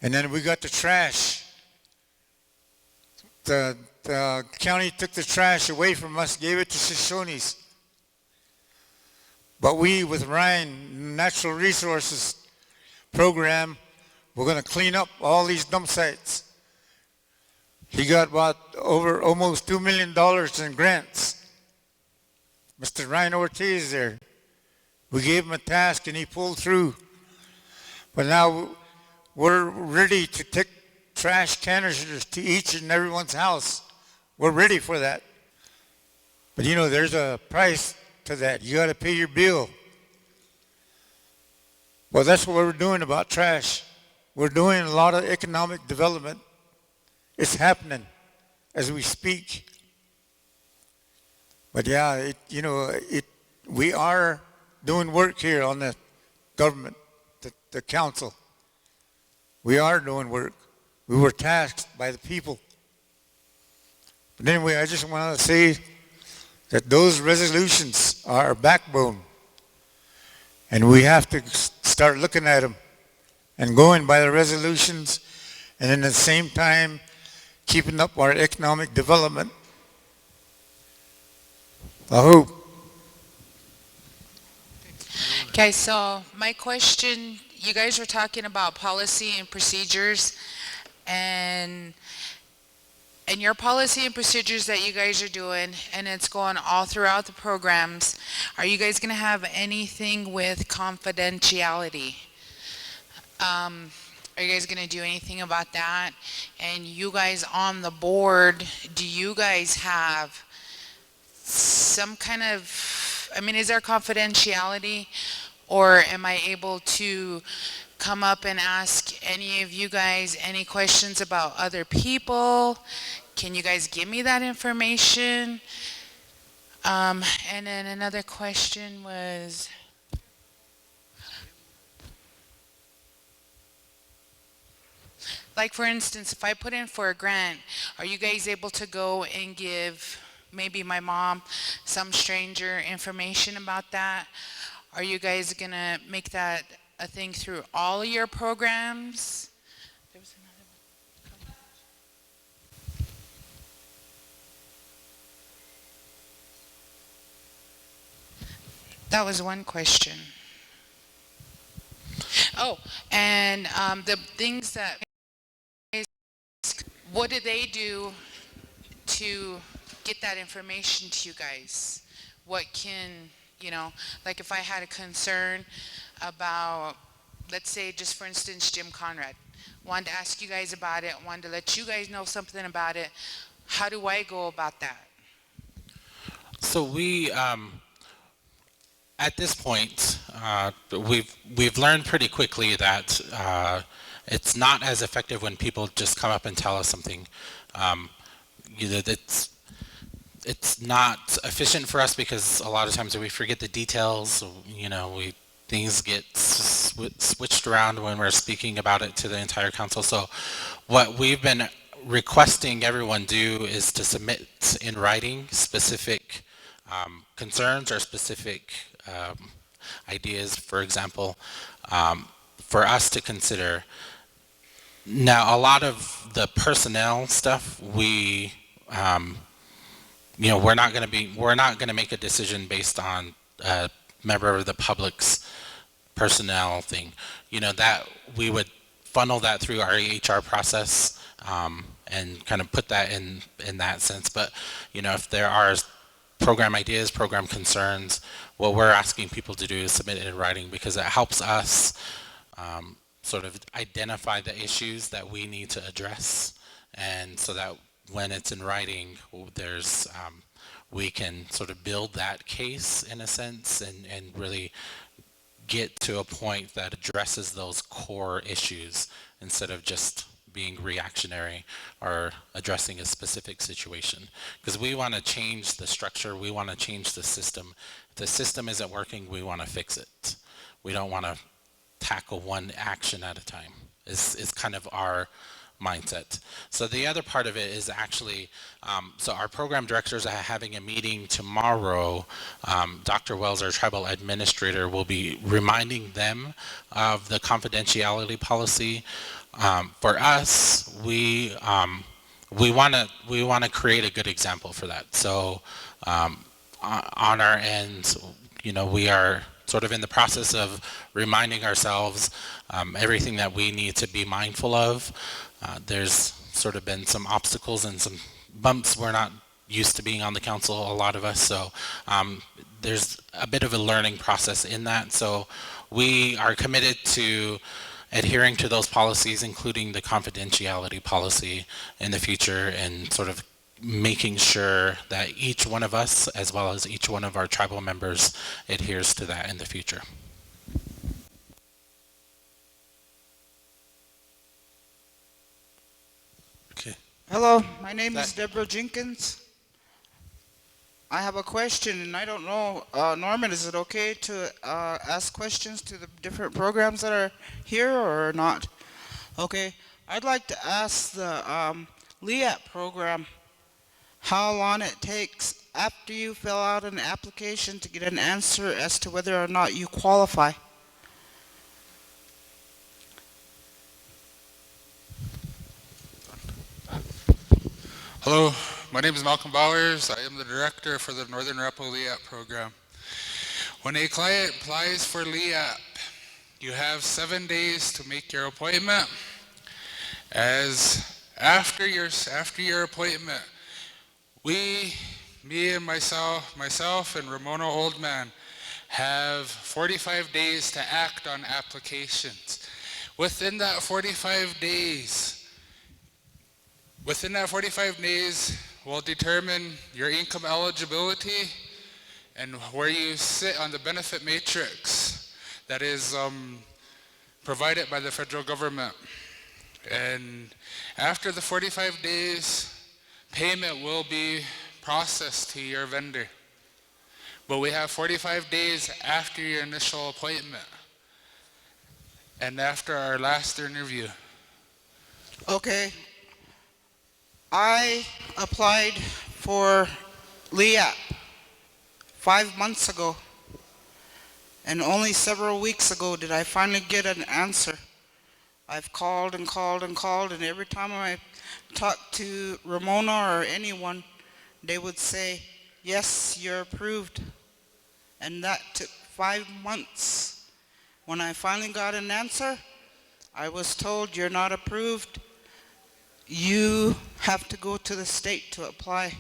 And then we got the trash. The county took the trash away from us, gave it to Shoshones. But we, with Ryan, Natural Resources Program, we're going to clean up all these dump sites. He got over almost $2 million in grants. Mr. Ryan Ortiz there. We gave him a task and he pulled through. But now we're ready to take trash canisters to each and everyone's house. We're ready for that. But there's a price to that. You got to pay your bill. Well, that's what we're doing about trash. We're doing a lot of economic development. It's happening as we speak. But yeah, we are doing work here on the government, the council. We are doing work. We were tasked by the people. But anyway, I just want to say that those resolutions are our backbone. And we have to start looking at them and going by the resolutions, and at the same time keeping up our economic development. I hope. Okay, so my question, you guys were talking about policy and procedures, and your policy and procedures that you guys are doing, and it's going all throughout the programs, are you guys going to have anything with confidentiality? Are you guys going to do anything about that? And you guys on the board, do you guys have some kind of, I mean, is there confidentiality, or am I able to come up and ask any of you guys any questions about other people? Can you guys give me that information? And then another question was, like for instance, if I put in for a grant, are you guys able to go and give maybe my mom, some stranger, information about that? Are you guys gonna make that a thing through all of your programs? There was another one. That was one question. Oh, and the things that, what do they do to get that information to you guys? What can, like if I had a concern about, let's say just for instance, Jim Conrad, wanted to ask you guys about it, wanted to let you guys know something about it, how do I go about that? So we, at this point, we've learned pretty quickly that it's not as effective when people just come up and tell us something. It's not efficient for us because a lot of times we forget the details. Things get switched around when we're speaking about it to the entire council. So what we've been requesting everyone do is to submit in writing specific concerns or specific ideas, for example, for us to consider. Now, a lot of the personnel stuff, we're not going to make a decision based on a member of the public's personnel thing. That we would funnel that through our HR process and kind of put that in that sense. But if there are program ideas, program concerns, what we're asking people to do is submit it in writing, because it helps us sort of identify the issues that we need to address, and so that when it's in writing, there's we can sort of build that case in a sense and really get to a point that addresses those core issues instead of just being reactionary or addressing a specific situation. Because we want to change the structure, we want to change the system. If the system isn't working, we want to fix it. We don't want to tackle one action at a time. Is kind of our mindset. So the other part of it is actually, so our program directors are having a meeting tomorrow. Dr. Wells, our tribal administrator, will be reminding them of the confidentiality policy. For us, we want to create a good example for that. So on our end, we are sort of in the process of reminding ourselves everything that we need to be mindful of. There's sort of been some obstacles and some bumps. We're not used to being on the council, a lot of us, so there's a bit of a learning process in that. So we are committed to adhering to those policies, including the confidentiality policy in the future, and sort of making sure that each one of us, as well as each one of our tribal members, adheres to that in the future. Hello, my name is Deborah Jenkins. I have a question, and I don't know, Norman, is it okay to ask questions to the different programs that are here or not? Okay, I'd like to ask the LEAP program how long it takes after you fill out an application to get an answer as to whether or not you qualify. Hello, my name is Malcolm Bowers. I am the director for the Northern Arapaho LEAP program. When a client applies for LEAP, you have 7 days to make your appointment. As after your appointment, me and myself and Ramona Oldman have 45 days to act on applications. Within that 45 days, we'll determine your income eligibility and where you sit on the benefit matrix that is provided by the federal government. And after the 45 days, payment will be processed to your vendor. But we have 45 days after your initial appointment and after our last interview. Okay. I applied for LEAP 5 months ago, and only several weeks ago did I finally get an answer. I've called and called and called, and every time I talked to Ramona or anyone, they would say, yes, you're approved. And that took 5 months. When I finally got an answer, I was told you're not approved. You have to go to the state to apply.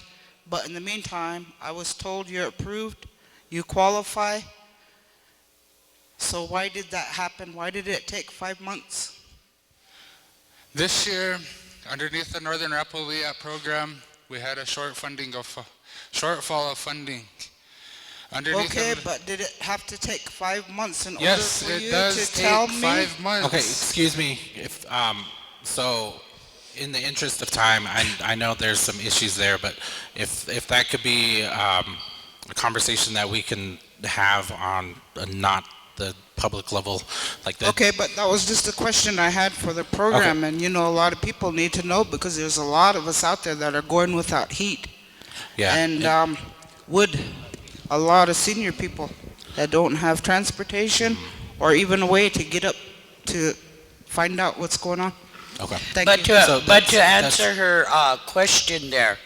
But in the meantime, I was told you're approved, you qualify. So why did that happen? Why did it take 5 months? This year, underneath the Northern Arapaho LEAP program, we had a shortfall of funding. Okay, but did it have to take 5 months in order Yes, for it you does to take tell me? 5 months. Okay, excuse me. So in the interest of time, I know there's some issues there, but if that could be a conversation that we can have on not the public level, like that. Okay, but that was just a question I had for the program, Okay. and you know, a lot of people need to know because there's a lot of us out there that are going without heat. Yeah. And a lot of senior people that don't have transportation or even a way to get up to find out what's going on. Okay. Thank But you. to answer her question there,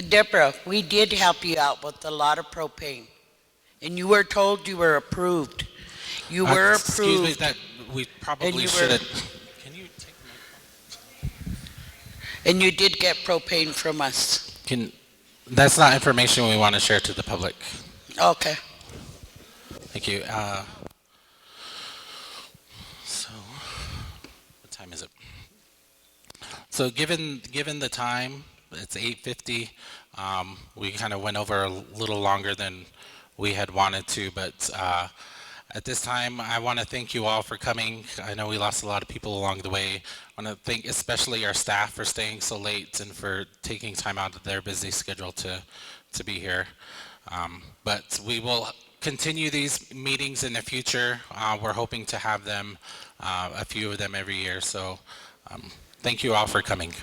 Deborah, we did help you out with a lot of propane, and you were told you were approved. You were Excuse me, approved. that we And probably you should were- have. Can you take And you did get propane from us. That's not information we want to share to the public. Okay. Thank you. So, what time is it? So, given the time, it's 8:50. We kind of went over a little longer than we had wanted to, but at this time, I want to thank you all for coming. I know we lost a lot of people along the way. I want to thank especially our staff for staying so late and for taking time out of their busy schedule to be here. But we will continue these meetings in the future. We're hoping to have them, a few of them every year. So thank you all for coming.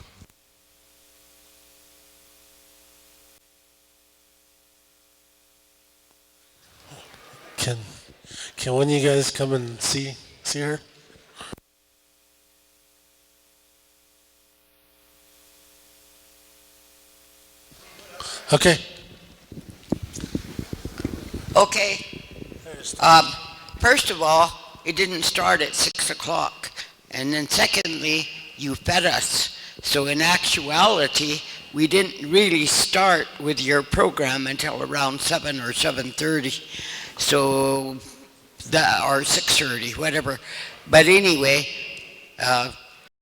Can one of you guys come and see her? Okay. Okay. First of all, it didn't start at 6 o'clock. And then secondly, you fed us. So in actuality, we didn't really start with your program until around 7 or 7:30. So, or 6:30, whatever. But anyway,